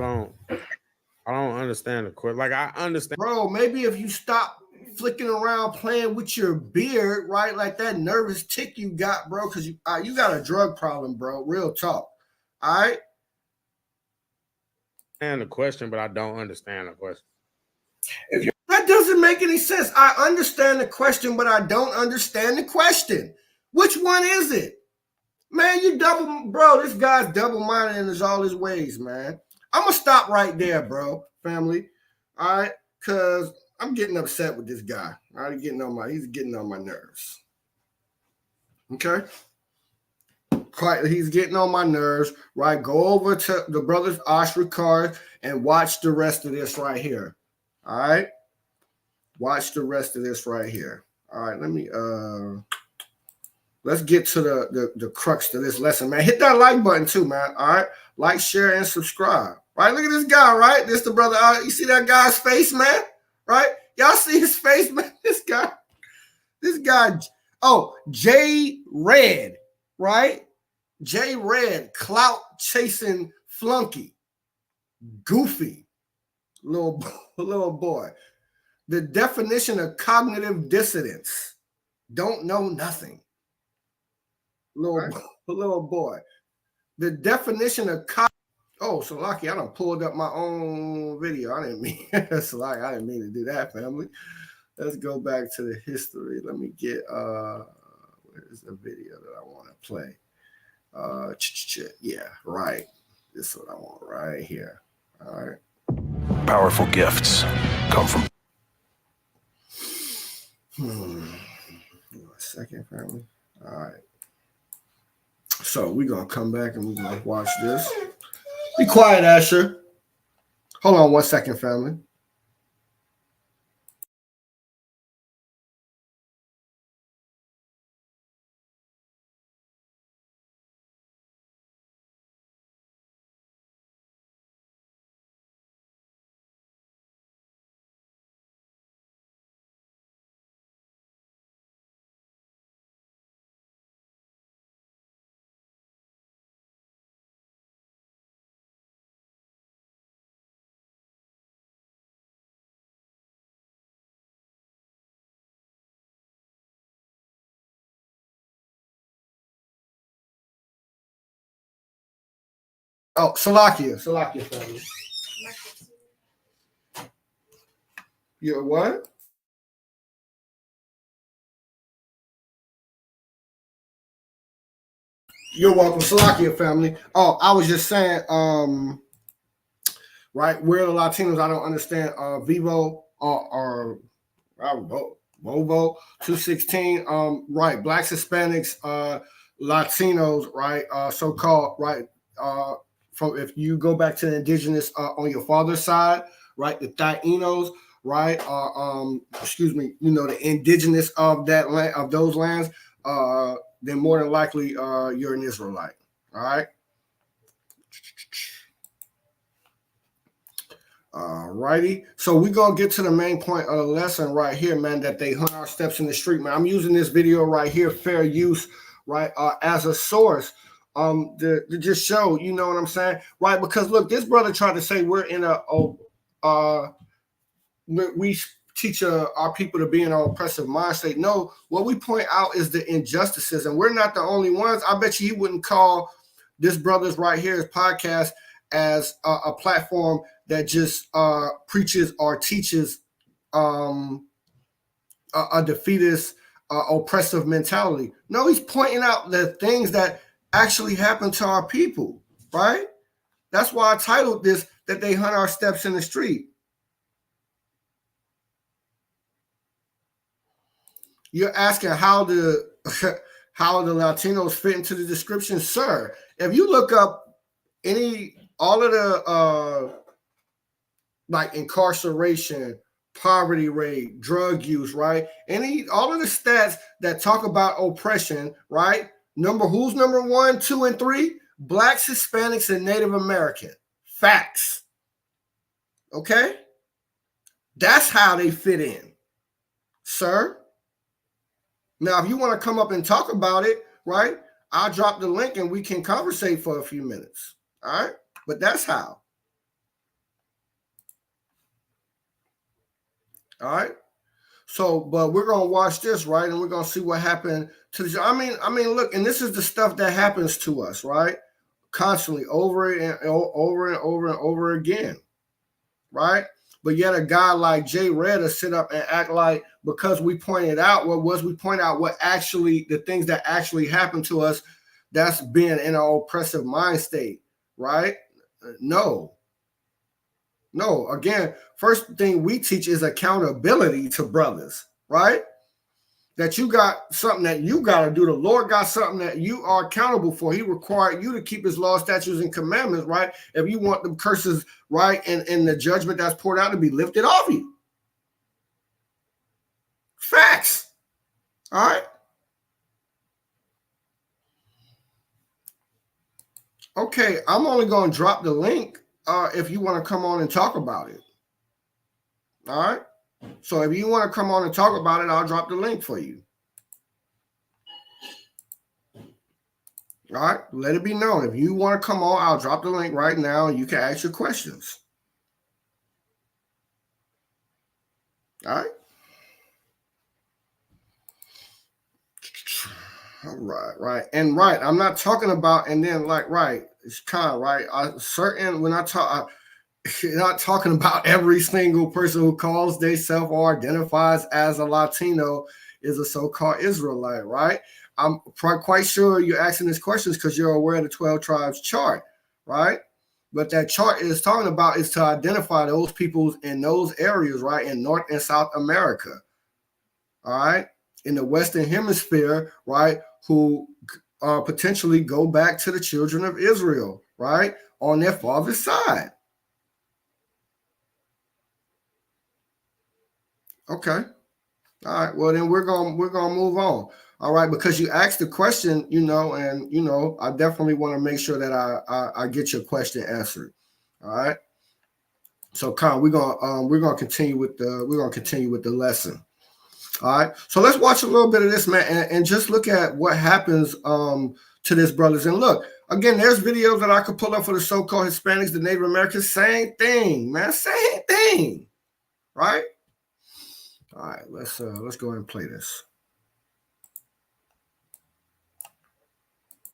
Speaker 3: don't understand the question. Like, I understand.
Speaker 2: Bro, maybe if you stop flicking around playing with your beard, right? Like that nervous tick you got, bro, because you got a drug problem, bro. Real talk. All right?
Speaker 3: I understand the question, but I don't understand the question.
Speaker 2: That doesn't make any sense. I understand the question, but I don't understand the question. Which one is it? Man, this guy's double-minded in all his ways, man. I'm going to stop right there, bro, family. All right? Because I'm getting upset with this guy. He's getting on my nerves. Okay. He's getting on my nerves, right? Go over to the Brothers Oshra card and watch the rest of this right here. All right. Watch the rest of this right here. All right, let's get to the crux to this lesson, man. Hit that like button too, man. All right. Like, share, and subscribe. Right? Look at this guy, right? This the brother. You see that guy's face, man? Right? Y'all see his face, man? This guy. Oh, J Red, right? J Red, clout chasing flunky, goofy, little boy. The definition of cognitive dissonance: don't know nothing. Little boy. The definition of Salaki, I done pulled up my own video. I didn't mean Salaki, I didn't mean to do that, family. Let's go back to the history. Let me get where's the video that I want to play? Yeah, right. This is what I want right here. All right.
Speaker 1: Powerful gifts come from.
Speaker 2: One second, family. All right. So we're going to come back and we're going to watch this. Be quiet, Asher. Hold on 1 second, family. Oh, Salakia family. You're what? You're welcome, Salakia family. Oh, I was just saying, right, we're the Latinos. I don't understand Vivo or Volvo 216. Right, blacks, Hispanics, Latinos, right, so-called, right, from if you go back to the indigenous on your father's side, right, the Tainos, right, the indigenous of that land, of those lands, then more than likely you're an Israelite. All right. All righty. So we're gonna get to the main point of the lesson right here, man, that they hunt our steps in the street, man. I'm using this video right here, fair use, right, as a source. To just show, you know what I'm saying, right? Because look, this brother tried to say we're in we teach our people to be in an oppressive mind state. No, what we point out is the injustices, and we're not the only ones. I bet you he wouldn't call this brother's right here, his podcast, as a platform that just preaches or teaches a defeatist, oppressive mentality. No, he's pointing out the things that actually happen to our people, right? That's why I titled this that they hunt our steps in the street. You're asking how the Latinos fit into the description, sir. If you look up all of the like incarceration, poverty rate, drug use, right? All of the stats that talk about oppression, right? Who's number 1, 2, and 3? Blacks, Hispanics, and Native American. Facts. Okay? That's how they fit in, sir. Now, if you want to come up and talk about it, right, I'll drop the link and we can conversate for a few minutes. All right? But that's how. All right? So, but we're going to watch this, right? And we're going to see what happened to this. I mean, look, and this is the stuff that happens to us, right? Constantly over and over again, right? But yet a guy like Jay Redder sit up and act like because we pointed out what actually, the things that actually happened to us, that's being in an oppressive mind state, right? No. No, again, first thing we teach is accountability to brothers, right? That you got something that you got to do. The Lord got something that you are accountable for. He required you to keep his law, statutes, and commandments, right? If you want the curses, right, and the judgment that's poured out to be lifted off you. Facts. All right. Okay, I'm only going to drop the link if you want to come on and talk about it. All right. So if you want to come on and talk about it, I'll drop the link for you. All right. Let it be known. If you want to come on, I'll drop the link right now and you can ask your questions. All right. All right, right. And right, I'm not talking about, and then like, right, it's kind of right. When I talk, you're not talking about every single person who calls themselves or identifies as a Latino is a so-called Israelite, right? I'm quite sure you're asking these questions because you're aware of the 12 tribes chart, right? But that chart is talking about is to identify those peoples in those areas, right, in North and South America, all right, in the Western Hemisphere, right, who potentially go back to the children of Israel, right, on their father's side. Okay. All right. Well, then we're gonna move on. All right, because you asked the question, and I definitely want to make sure that I get your question answered. All right. So, Con, we're gonna continue with the lesson. All right. So let's watch a little bit of this, man, and just look at what happens to this, brothers. And look, again, there's videos that I could pull up for the so-called Hispanics, the Native Americans. Same thing, man. Same thing. Right. All right. Let's go ahead and play this.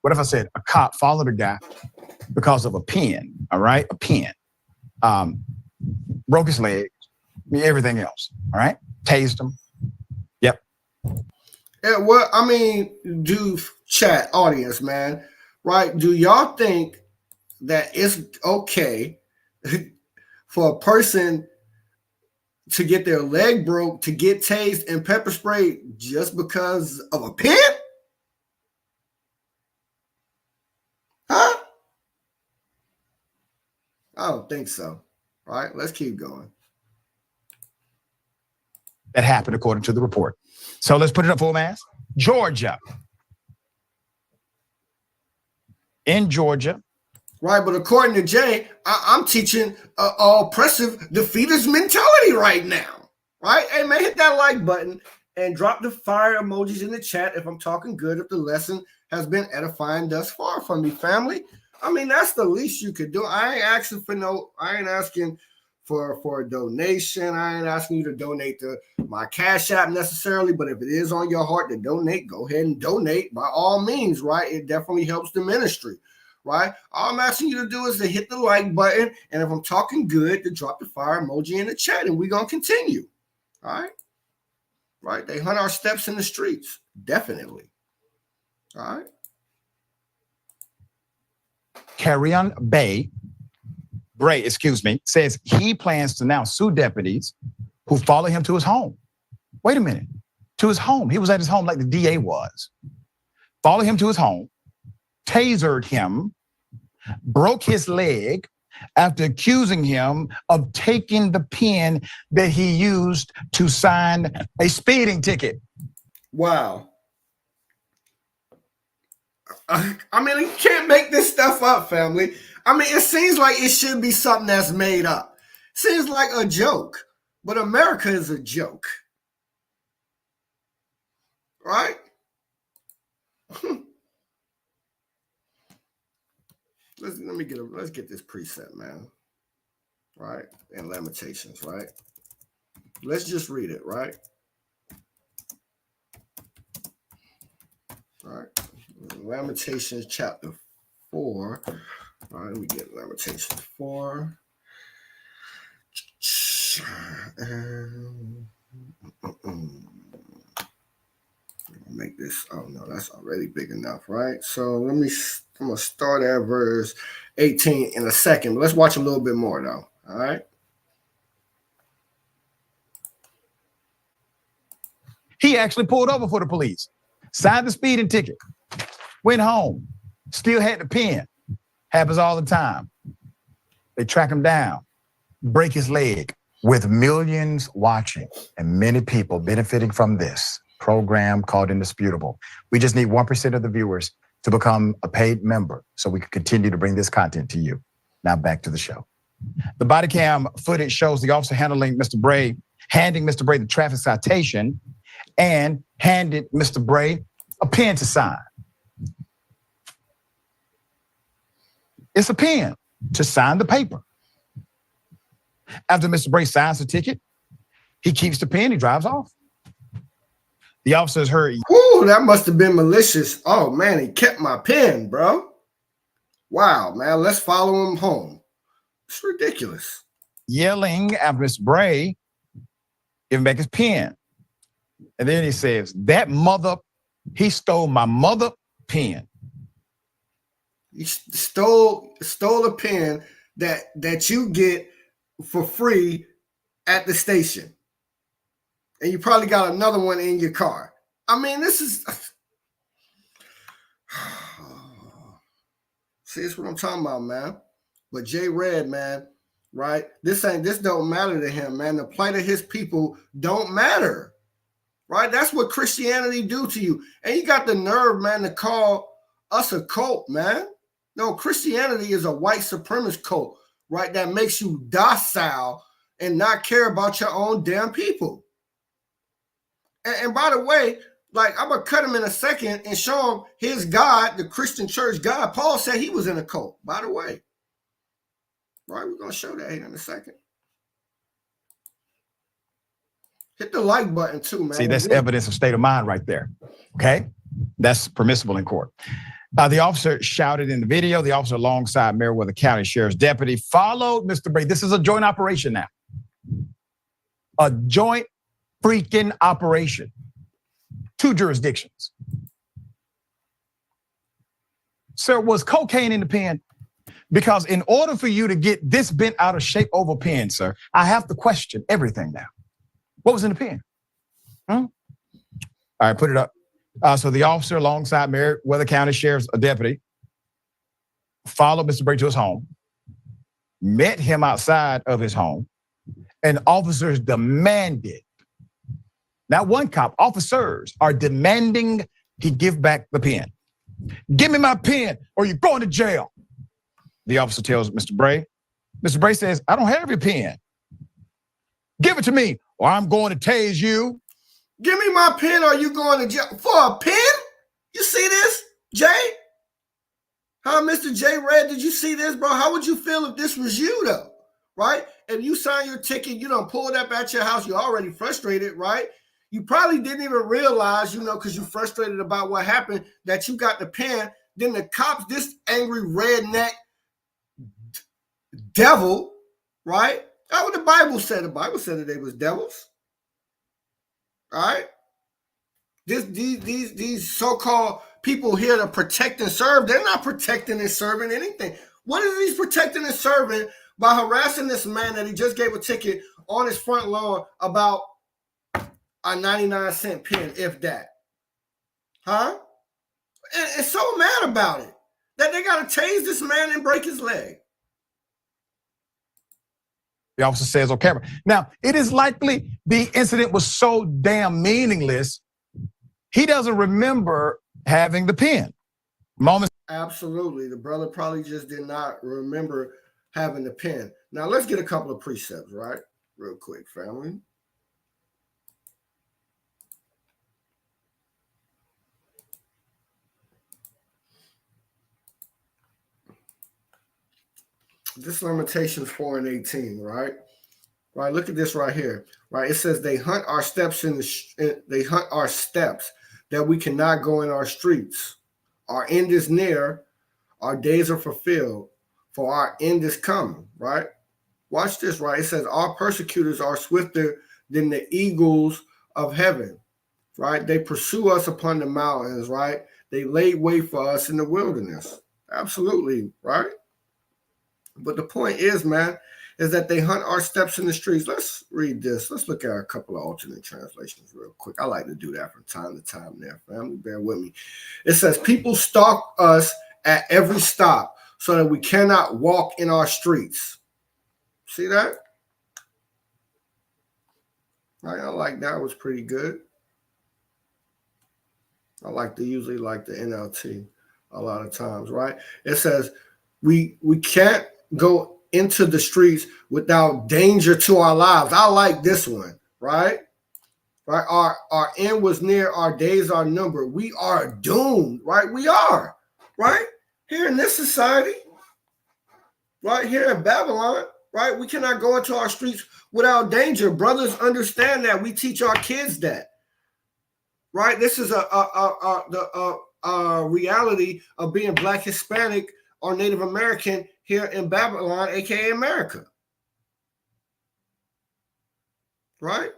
Speaker 6: What if I said a cop followed a guy because of a pen? All right, a pen. Broke his leg, everything else. All right, tased him. Yep.
Speaker 2: Yeah, well, I mean, chat audience, man, right? Do y'all think that it's okay for a person to get their leg broke, to get tased and pepper sprayed just because of a pen? Huh? I don't think so. All right, let's keep going.
Speaker 6: That happened according to the report. So let's put it up full mass. Georgia. In Georgia.
Speaker 2: Right, but according to Jay, I'm teaching oppressive defeatist mentality right now. Right? Hey, man, hit that like button and drop the fire emojis in the chat if I'm talking good, if the lesson has been edifying thus far from me, family. I mean, that's the least you could do. I ain't asking for a donation. I ain't asking you to donate to my Cash App necessarily, but if it is on your heart to donate, go ahead and donate by all means, right? It definitely helps the ministry, right? All I'm asking you to do is to hit the like button, and if I'm talking good, to drop the fire emoji in the chat, and we're going to continue, all right? Right? They hunt our steps in the streets, definitely. All right.
Speaker 6: Carrion Bray, says he plans to now sue deputies who follow him to his home. Wait a minute. To his home. He was at his home like the DA was. Follow him to his home, tasered him, broke his leg after accusing him of taking the pen that he used to sign a speeding ticket.
Speaker 2: Wow. I mean, you can't make this stuff up, family. I mean, it seems like it should be something that's made up. Seems like a joke, but America is a joke. Right? Let's get this preset, man. Right? And Lamentations, right? Let's just read it, right? All right. Lamentations chapter 4. All right, let me get Lamentations 4. Make this, oh no, that's already big enough, right? So I'm gonna start at verse 18 in a second. Let's watch a little bit more though. All right.
Speaker 6: He actually pulled over for the police, signed the speeding ticket, went home, still had the pen. Happens all the time. They track him down, break his leg. With millions watching and many people benefiting from this program called Indisputable, we just need 1% of the viewers to become a paid member so we can continue to bring this content to you. Now back to the show. The body cam footage shows the officer handing Mr. Bray the traffic citation and handed Mr. Bray a pen to sign. It's a pen to sign the paper. After Mr. Bray signs the ticket, he keeps the pen, he drives off. The officers heard.
Speaker 2: Ooh, that must have been malicious. Oh man, he kept my pen, bro. Wow, man, let's follow him home. It's ridiculous.
Speaker 6: Yelling at Mr. Bray, give him back his pen. And then he says, he stole my mother pen.
Speaker 2: He stole a pen that you get for free at the station. And you probably got another one in your car. I mean, this is... See, that's what I'm talking about, man. But J Red, man, right? This don't matter to him, man. The plight of his people don't matter, right? That's what Christianity do to you. And you got the nerve, man, to call us a cult, man. No, Christianity is a white supremacist cult, right? That makes you docile and not care about your own damn people. And by the way, like, I'm going to cut him in a second and show him his God, the Christian church God. Paul said he was in a cult, by the way. Right, we're going to show that here in a second. Hit the like button too, man.
Speaker 6: See, that's evidence of state of mind right there, okay? That's permissible in court. The officer shouted in the video. The officer alongside Meriwether County Sheriff's deputy followed Mr. Bray. This is a joint operation now. A joint freaking operation. 2 jurisdictions. Sir, was cocaine in the pen? Because in order for you to get this bent out of shape over pen, sir, I have to question everything now. What was in the pen? All right, put it up. So the officer alongside Meriwether County Sheriff's deputy followed Mr. Bray to his home, met him outside of his home, and officers demanded, not one cop, officers are demanding he give back the pen. Give me my pen or you're going to jail. The officer tells Mr. Bray. Mr. Bray says, I don't have your pen. Give it to me or I'm going to tase you.
Speaker 2: Give me my pen or you going to jail. For a pen? You see this, Jay? Huh, Mr. J Red, did you see this, bro? How would you feel if this was you, though? Right? If you sign your ticket, you don't pull it up at your house, you're already frustrated, right? You probably didn't even realize, because you're frustrated about what happened, that you got the pen. Then the cops, this angry redneck devil, right? That's what the Bible said. The Bible said that they was devils. All right? These so-called people here to protect and serve, they're not protecting and serving anything. What is these protecting and serving by harassing this man that he just gave a ticket on his front lawn about a 99-cent pen, if that? Huh? And so mad about it that they got to tase this man and break his leg.
Speaker 6: The officer says on camera. Now, it is likely the incident was so damn meaningless, he doesn't remember having the pen.
Speaker 2: Absolutely. The brother probably just did not remember having the pen. Now, let's get a couple of precepts, right? Real quick, family. This limitation 4 and 18, right? Right. Look at this right here. Right. It says they hunt our steps they hunt our steps that we cannot go in our streets. Our end is near. Our days are fulfilled. For our end is coming. Right. Watch this. Right. It says our persecutors are swifter than the eagles of heaven. Right. They pursue us upon the mountains. Right. They lay wait for us in the wilderness. Absolutely. Right. But the point is, man, is that they hunt our steps in the streets. Let's read this. Let's look at a couple of alternate translations real quick. I like to do that from time to time there, family. Bear with me. It says, people stalk us at every stop so that we cannot walk in our streets. See that? Right, I like that. It was pretty good. I usually like the NLT a lot of times, right? It says we can't go into the streets without danger to our lives. I like this one, right? Right. Our end was near, our days are numbered. We are doomed, right? We are, right? Here in this society, right here in Babylon, right? We cannot go into our streets without danger. Brothers understand that. We teach our kids that, right? This is the reality of being Black, Hispanic, or Native American here in Babylon, aka America, right?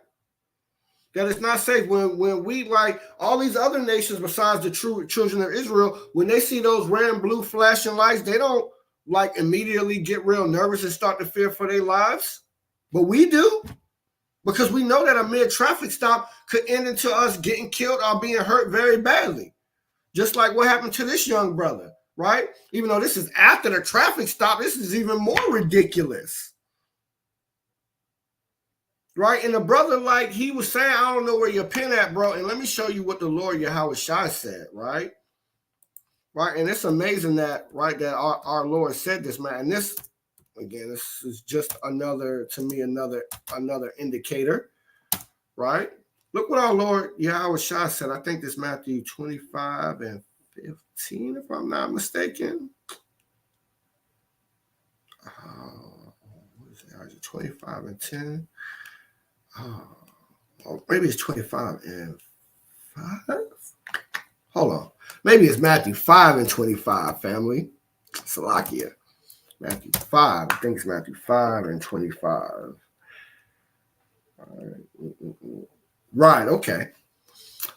Speaker 2: That it's not safe. When we, like all these other nations besides the true children of Israel, when they see those red and blue flashing lights, they don't like immediately get real nervous and start to fear for their lives. But we do, because we know that a mere traffic stop could end into us getting killed or being hurt very badly. Just like what happened to this young brother, right? Even though this is after the traffic stop, this is even more ridiculous. Right? And the brother, like he was saying, I don't know where your pen at, bro. And let me show you what the Lord Yahweh Shai said, right? Right. And it's amazing that, right, that our Lord said this, man. And this, again, this is just another indicator, right? Look what our Lord Yahweh Shai said. I think this Matthew 25 and 15, if I'm not mistaken. What is it? 25 and 10. Maybe it's 25 and 5. Hold on. Maybe it's Matthew 5 and 25, family. Salakia. Matthew 5. I think it's Matthew 5 and 25. All right. Right, okay.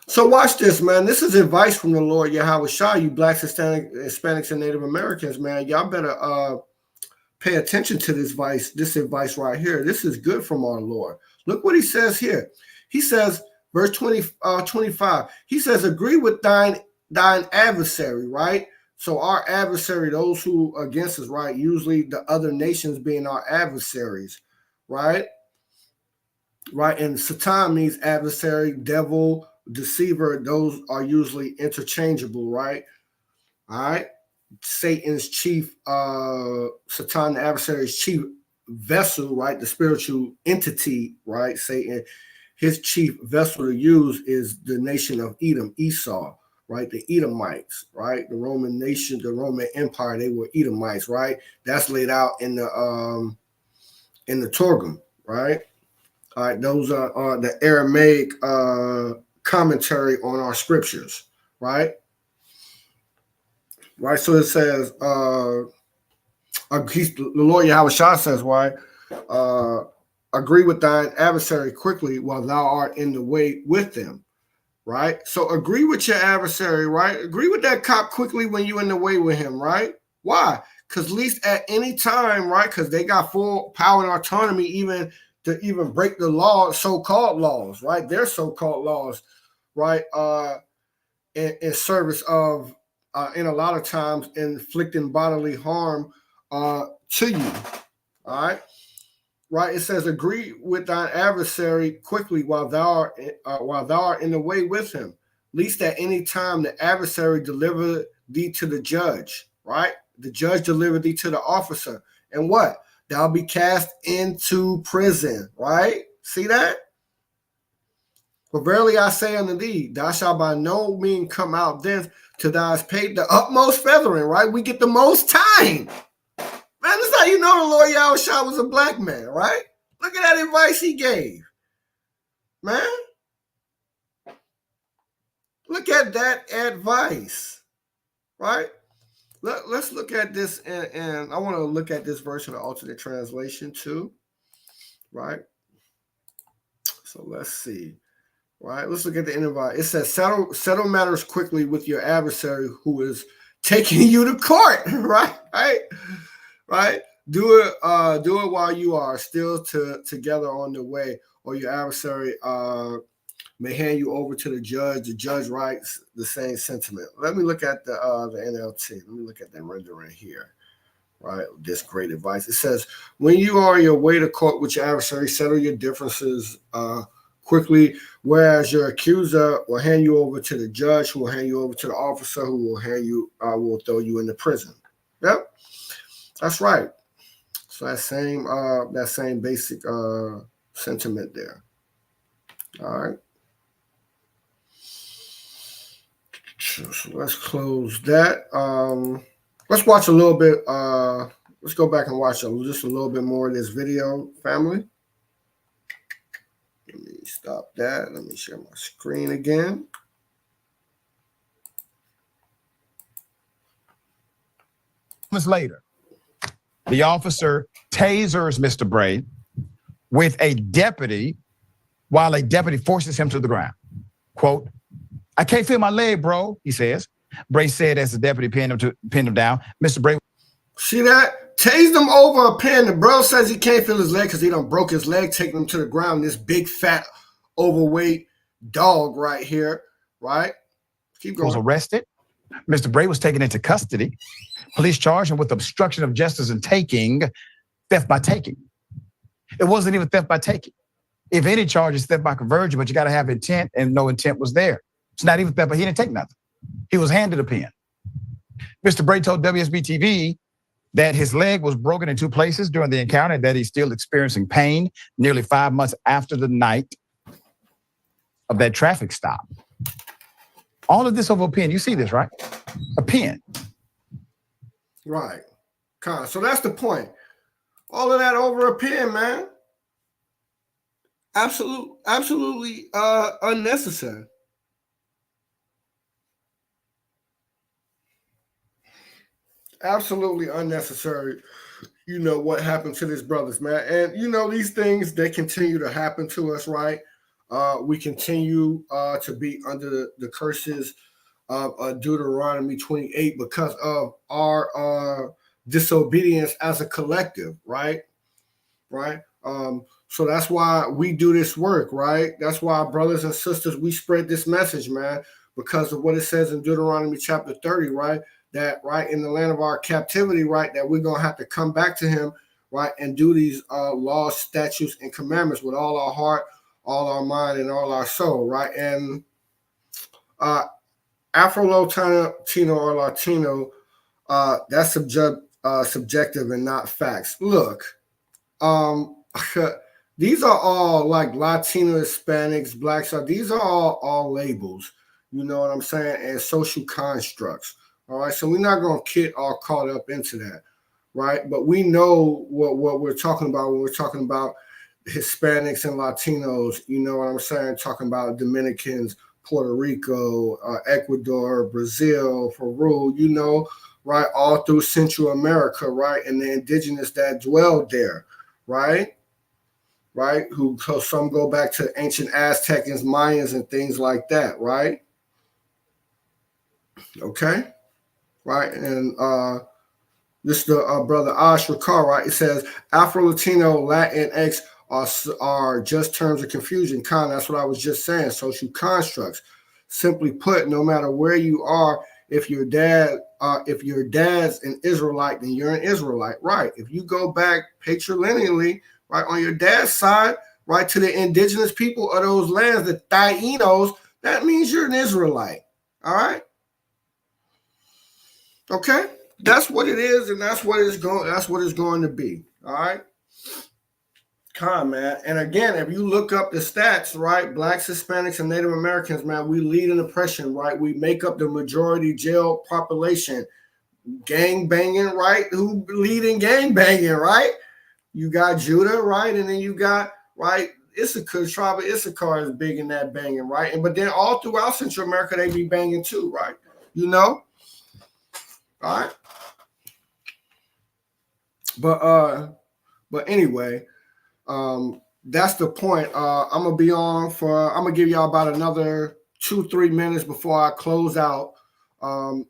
Speaker 2: So watch this, man. This is advice from the Lord Yahweh Shai, you Blacks, Hispanics, and Native Americans, man. Y'all better pay attention to this advice right here. This is good from our Lord. Look what he says here. He says, verse 25, he says, agree with thine adversary, right? So our adversary, those who are against us, right? Usually the other nations being our adversaries, right? Right, and Satan means adversary, devil, deceiver. Those are usually interchangeable, right? All right. Satan's chief, Satan, the adversary's chief vessel, right? The spiritual entity, right? Satan, his chief vessel to use is the nation of Edom, Esau, right? The Edomites, right? The Roman nation, the Roman Empire, they were Edomites, right? That's laid out in the Targum, right? All right, those are the Aramaic commentary on our scriptures, right? Right, so it says, the Lord Yahweh Shai says, right? Agree with thine adversary quickly while thou art in the way with them, right? So agree with your adversary, right? Agree with that cop quickly when you're in the way with him, right? Why? Because at least at any time, right? Because they got full power and autonomy to break the law, so-called laws, right? Their so-called laws, right? In service of, in a lot of times, inflicting bodily harm to you, all right? Right? It says, agree with thine adversary quickly while thou art in the way with him, least at any time the adversary deliver thee to the judge, right? The judge deliver thee to the officer, and what? Thou be cast into prison, right? See that? For verily I say unto thee, thou shalt by no means come out thence till thou hast paid the utmost feathering, right? We get the most time. Man, that's how you know the Lord Yahweh Shai was a black man, right? Look at that advice he gave. Man. Look at that advice, right? Let's look at this, and I want to look at this version of alternate translation too, right? So let's see, right? Let's look at the invite. It says, settle matters quickly with your adversary who is taking you to court, right? Right? Do it while you are still together on the way, or your adversary may hand you over to the judge. The judge writes the same sentiment. Let me look at the NLT. Let me look at the rendering here. Right, this great advice. It says, when you are on your way to court with your adversary, settle your differences quickly, whereas your accuser will hand you over to the judge, who will hand you over to the officer, who will will throw you into prison. Yep, that's right. So that same basic sentiment there. All right. So let's close that. Let's watch a little bit. Let's go back and watch just a little bit more of this video, family. Let me stop that. Let me share my screen again.
Speaker 6: Moments later, the officer tasers Mr. Bray with a deputy while a deputy forces him to the ground. Quote, "I can't feel my leg, bro," he says. Bray said as the deputy pinned him down. Mr. Bray.
Speaker 2: See that? Tased him over a pin. The bro says he can't feel his leg because he done broke his leg, taking him to the ground. This big, fat, overweight dog right here, right? Keep going.
Speaker 6: Was arrested. Mr. Bray was taken into custody. Police charged him with obstruction of justice and theft by taking. It wasn't even theft by taking. If any charge is theft by conversion, but you got to have intent, and no intent was there. It's not even theft, but he didn't take nothing. He was handed a pen. Mr. Bray told WSB-TV that his leg was broken in 2 places during the encounter, that he's still experiencing pain nearly 5 months after the night of that traffic stop. All of this over a pen. You see this, right? A pen.
Speaker 2: Right. So that's the point. All of that over a pen, man. Absolutely unnecessary. Absolutely unnecessary. You know what happened to these brothers, man. And you know, these things, they continue to happen to us, right? We continue to be under the curses of Deuteronomy 28 because of our disobedience as a collective, right? So that's why we do this work, right? That's why, brothers and sisters, we spread this message, man, because of what it says in Deuteronomy chapter 30, right? That, right, in the land of our captivity, right, that we're going to have to come back to him, right, and do these laws, statutes, and commandments with all our heart, all our mind, and all our soul, right? And Afro-Latino or Latino, that's subjective and not facts. Look, these are all like Latino, Hispanics, Blacks. These are all labels, you know what I'm saying, and social constructs. All right, so we're not going to get all caught up into that, right? But we know what we're talking about when we're talking about Hispanics and Latinos, you know what I'm saying? Talking about Dominicans, Puerto Rico, Ecuador, Brazil, Peru, you know, right? All through Central America, right? And the indigenous that dwelled there, right? Who some go back to ancient Aztecs, Mayans, and things like that, right? Okay. Right, and this is the brother Ash Rakar, right? It says Afro-Latino, Latinx are just terms of confusion. That's what I was just saying. Social constructs. Simply put, no matter where you are, if your dad's an Israelite, then you're an Israelite, right? If you go back patrilineally, right, on your dad's side, right, to the indigenous people of those lands, the Tainos, that means you're an Israelite. All right. Okay, that's what it is, and that's what it's going to be. All right, man. And again, if you look up the stats, right, Blacks, Hispanics, and Native Americans, man, we lead in oppression, right? We make up the majority jail population. Gang banging, right? Who lead in gang banging, right? You got Judah, right, and then you got right. Issachar, tribe of Issachar is big in that banging, right? But then all throughout Central America, they be banging too, right? You know. All right. But anyway, that's the point. I'm gonna give y'all about another 2-3 minutes before I close out.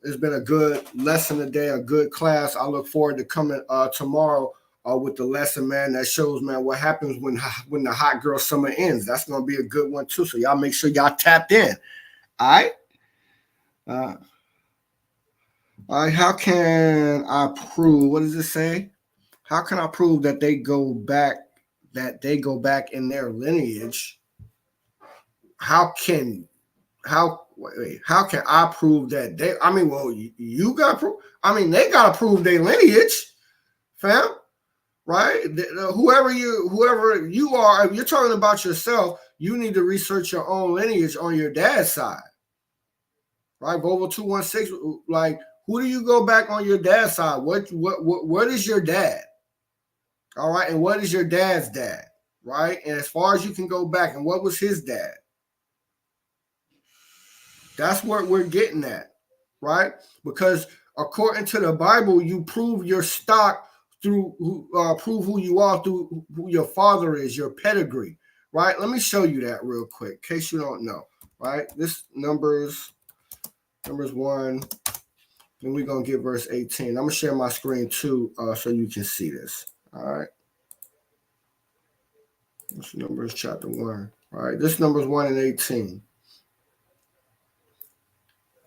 Speaker 2: It's been a good lesson today, a good class. I look forward to coming tomorrow with the lesson, man, that shows, man, what happens when the hot girl summer ends. That's gonna be a good one too. So y'all make sure y'all tapped in. All right. All right. How can I prove? What does it say? How can I prove that they go back? In their lineage? How can I prove that they? I mean, well, you got to prove. I mean, they got to prove their lineage, fam. Right? Whoever you are, if you're talking about yourself, you need to research your own lineage on your dad's side. Right? Volvo 216. Like, who do you go back on your dad's side? What is your dad? All right, and what is your dad's dad? Right? And as far as you can go back, and what was his dad? That's what we're getting at, right? Because according to the Bible, you prove your stock through prove who you are through who your father is, your pedigree, right? Let me show you that real quick, in case you don't know, right? This numbers 1, and we're gonna get verse 18. I'm gonna share my screen too, so you can see this. All right. This Numbers chapter 1. All right. This Numbers 1 and 18.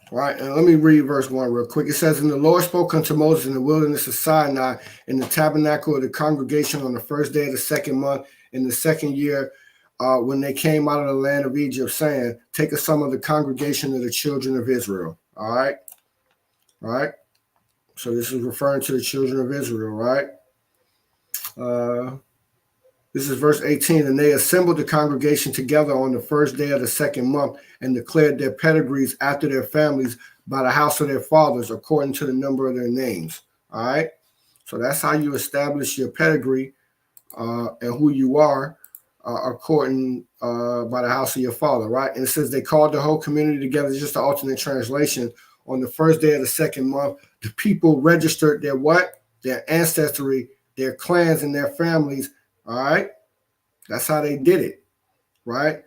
Speaker 2: All right, and let me read verse 1 real quick. It says, "And the Lord spoke unto Moses in the wilderness of Sinai in the tabernacle of the congregation on the first day of the second month in the second year, when they came out of the land of Egypt, saying, Take a sum of the congregation of the children of Israel." All right. All right. So this is referring to the children of Israel, right? This is verse 18. "And they assembled the congregation together on the first day of the second month and declared their pedigrees after their families by the house of their fathers, according to the number of their names." All right. So that's how you establish your pedigree and who you are according by the house of your father. Right. And it says they called the whole community together, just the alternate translation. On the first day of the second month, the people registered their what? Their ancestry, their clans, and their families. All right. That's how they did it. Right.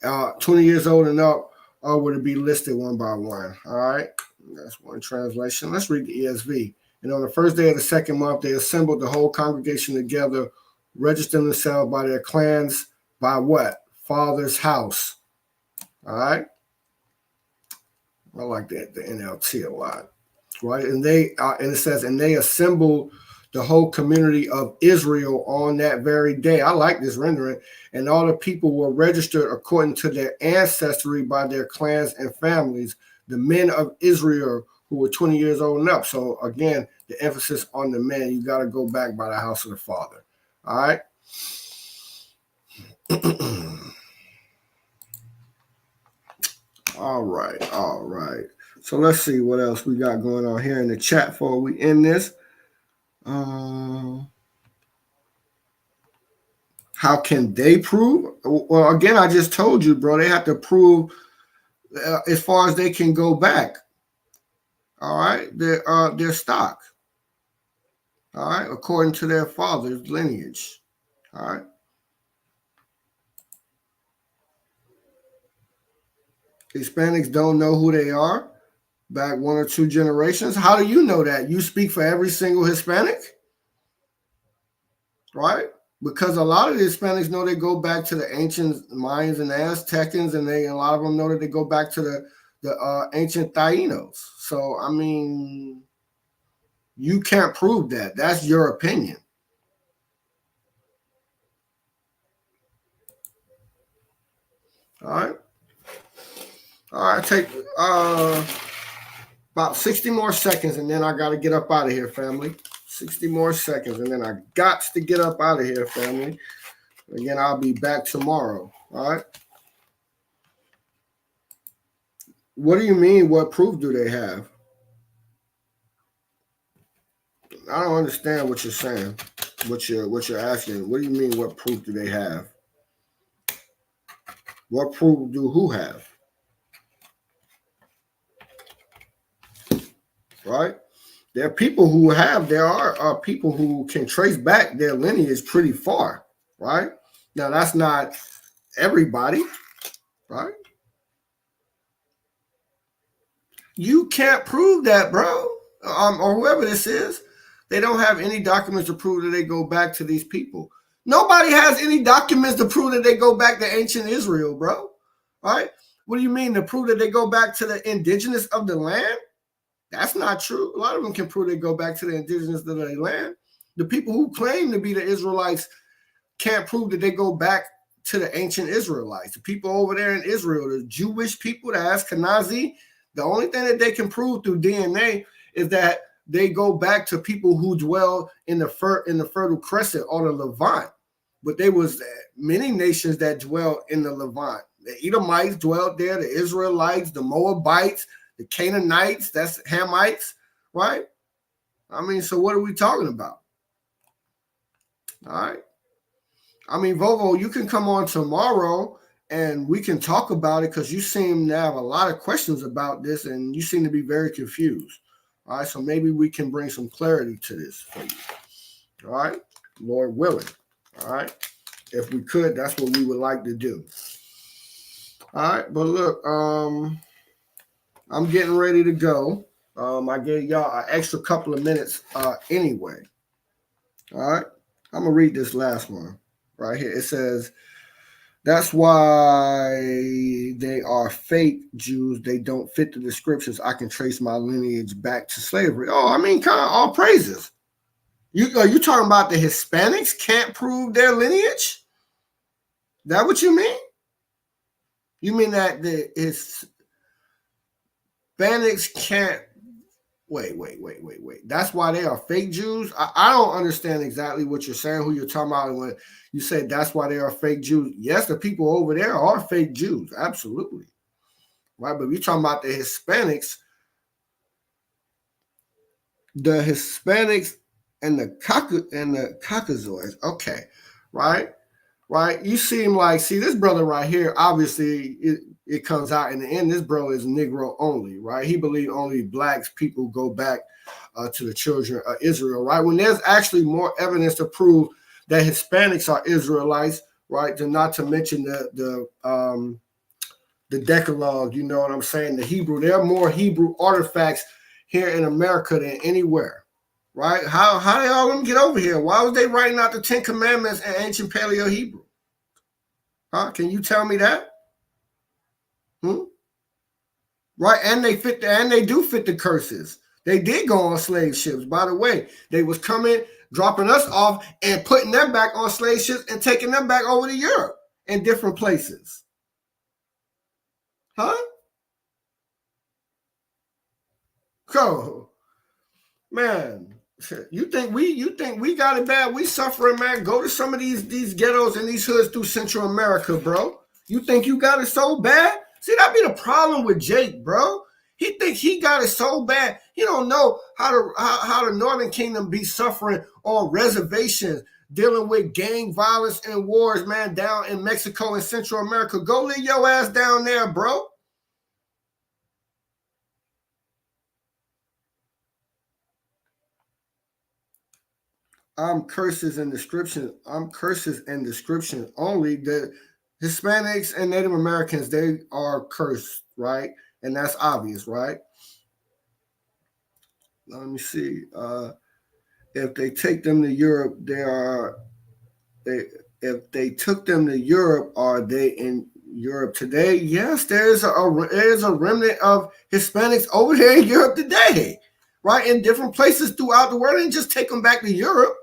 Speaker 2: 20 years old and up were to be listed one by one. All right. That's one translation. Let's read the ESV. "And on the first day of the second month, they assembled the whole congregation together, registering themselves by their clans, by what? Father's house." All right. I like that, the NLT a lot. Right. And and it says, "And they assembled the whole community of Israel on that very day." I like this rendering. "And all the people were registered according to their ancestry by their clans and families, the men of Israel who were 20 years old and up." So again, the emphasis on the men. You got to go back by the house of the father. All right. All right. All right. So let's see what else we got going on here in the chat before we end this. How can they prove? Well, again, I just told you, bro, they have to prove as far as they can go back. All right, their stock. All right, according to their father's lineage. All right. Hispanics don't know who they are back 1 or 2 generations. How do you know that? You speak for every single Hispanic, right? Because a lot of the Hispanics know they go back to the ancient Mayans and Aztecans, and a lot of them know that they go back to the ancient Tainos. So, I mean, you can't prove that. That's your opinion. All right. All right, take about 60 more seconds, and then I got to get up out of here, family. 60 more seconds, and then I got to get up out of here, family. Again, I'll be back tomorrow. All right. What do you mean? What proof do they have? I don't understand what you're saying. What you're asking. What do you mean? What proof do they have? What proof do who have? Right? There are people who are people who can trace back their lineage pretty far, right? Now, that's not everybody, right? You can't prove that, bro, or whoever this is. They don't have any documents to prove that they go back to these people. Nobody has any documents to prove that they go back to ancient Israel, bro. All right? What do you mean to prove that they go back to the indigenous of the land? That's not true. A lot of them can prove they go back to the indigenous of the land. The people who claim to be the Israelites can't prove that they go back to the ancient Israelites. The people over there in Israel, the Jewish people, the Ashkenazi, the only thing that they can prove through DNA is that they go back to people who dwell in the Fertile Crescent or the Levant. But there was many nations that dwell in the Levant. The Edomites dwelled there, the Israelites, the Moabites, the Canaanites, that's Hamites, right? I mean, so what are we talking about? All right. I mean, Vovo, you can come on tomorrow and we can talk about it because you seem to have a lot of questions about this and you seem to be very confused. All right, so maybe we can bring some clarity to this for you. All right, Lord willing. All right, if we could, that's what we would like to do. All right, but look, I'm getting ready to go. I gave y'all an extra couple of minutes anyway. All right, I'm gonna read this last one right here. It says, that's why they are fake Jews. They don't fit the descriptions. I can trace my lineage back to slavery. Oh, I mean, kind of all praises. Are you talking about the Hispanics can't prove their lineage? That what you mean? You mean that the Hispanics can't? Wait. That's why they are fake Jews? I don't understand exactly what you're saying, who you're talking about when you say that's why they are fake Jews. Yes, the people over there are fake Jews. Absolutely. Right? But you're talking about the Hispanics and the Caucasoids. Okay. Right? You seem like, see, this brother right here, obviously it comes out in the end, this bro is Negro only, right? He believes only blacks people go back to the children of Israel, right? When there's actually more evidence to prove that Hispanics are Israelites, right? Not to mention the Decalogue, you know what I'm saying? The Hebrew, there are more Hebrew artifacts here in America than anywhere, right? How did all of them get over here? Why was they writing out the 10 Commandments in ancient Paleo Hebrew? Huh? Can you tell me that? Right, and they do fit the curses. They did go on slave ships. By the way, they was coming, dropping us off, and putting them back on slave ships and taking them back over to Europe and different places. Huh? So, man, you think we got it bad? We suffering, man. Go to some of these ghettos and these hoods through Central America, bro. You think you got it so bad? See, that be the problem with Jake, bro. He think he got it so bad. He don't know how the Northern Kingdom be suffering on reservations, dealing with gang violence and wars, man, down in Mexico and Central America. Go leave your ass down there, bro. I'm curses and description only. The Hispanics and Native Americans, they are cursed, right? And that's obvious, right? Let me see. If they take them to Europe, if they took them to Europe, are they in Europe today? Yes, there's a remnant of Hispanics over there in Europe today, right? In different places throughout the world, and just take them back to Europe.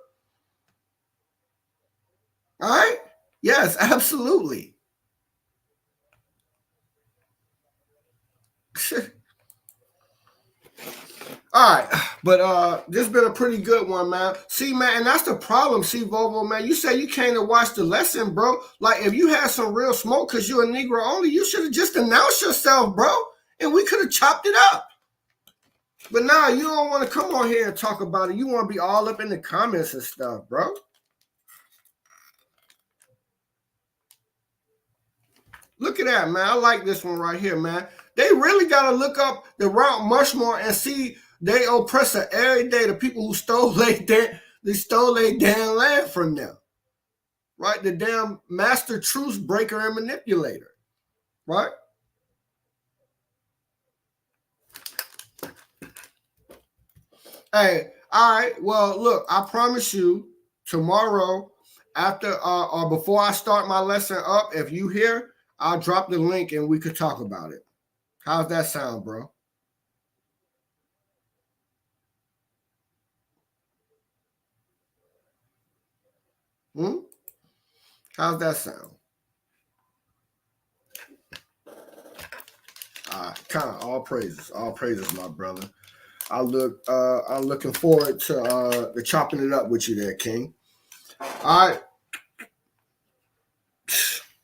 Speaker 2: All right? Yes, absolutely. All right, but this has been a pretty good one, man. See, man, and that's the problem. See, Volvo, man, you say you came to watch the lesson, bro. Like, if you had some real smoke because you're a Negro only, you should have just announced yourself, bro, and we could have chopped it up. But now you don't want to come on here and talk about it. You want to be all up in the comments and stuff, bro. Look at that, man. I like this one right here, man. They really got to look up the Mount Rushmore and see they oppressor every day. The people who stole their damn land from them, right? The damn master truce breaker and manipulator, right? Hey, All right. Well, look, I promise you tomorrow after or before I start my lesson up, if you here, I'll drop the link and we could talk about it. How's that sound, bro? How's that sound? Kind of all praises, my brother. I'm looking forward to chopping it up with you there, King. All right.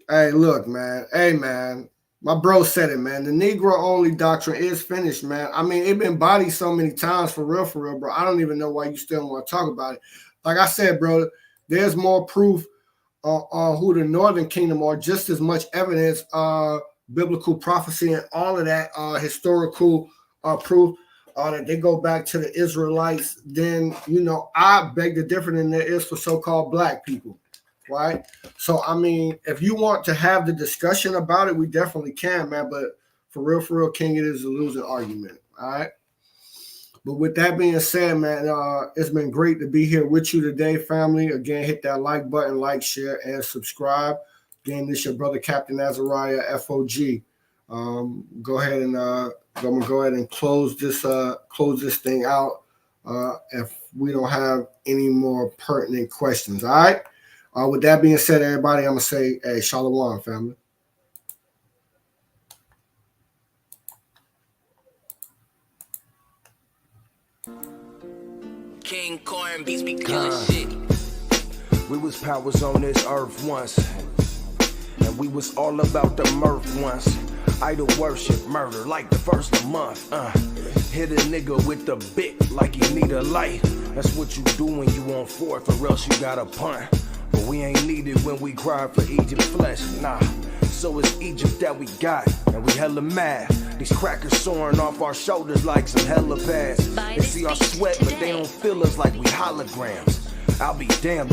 Speaker 2: Hey, look, man. Hey, man. My bro said it, man. The Negro only doctrine is finished, man. I mean, it been bodied so many times for real, bro. I don't even know why you still want to talk about it. Like I said, bro, there's more proof on who the Northern Kingdom are, just as much evidence, biblical prophecy and all of that historical proof that they go back to the Israelites. Then, I beg to differ than there is for so-called black people. Right. So, I mean, if you want to have the discussion about it, we definitely can, man. But for real, King, it is a losing argument. All right. But with that being said, man, it's been great to be here with you today, family. Again, hit that like button, like, share, and subscribe. Again, this is your brother, Captain Azariah, FOG. Go ahead and I'm gonna go ahead and close this thing out if we don't have any more pertinent questions. All right. With that being said, everybody, I'm going to say, hey, Shalom, family.
Speaker 1: King Corn beats be killing shit. We was powers on this earth once, and we was all about the mirth once. Idol worship, murder, like the first of the month. Hit a nigga with the bit like he need a light. That's what you do when you on fourth, or else you got a punt. But we ain't needed when we cry for Egypt flesh, nah. So it's Egypt that we got, and we hella mad. These crackers soaring off our shoulders like some helipads. They see our sweat, but they don't feel us like we holograms. I'll be damned.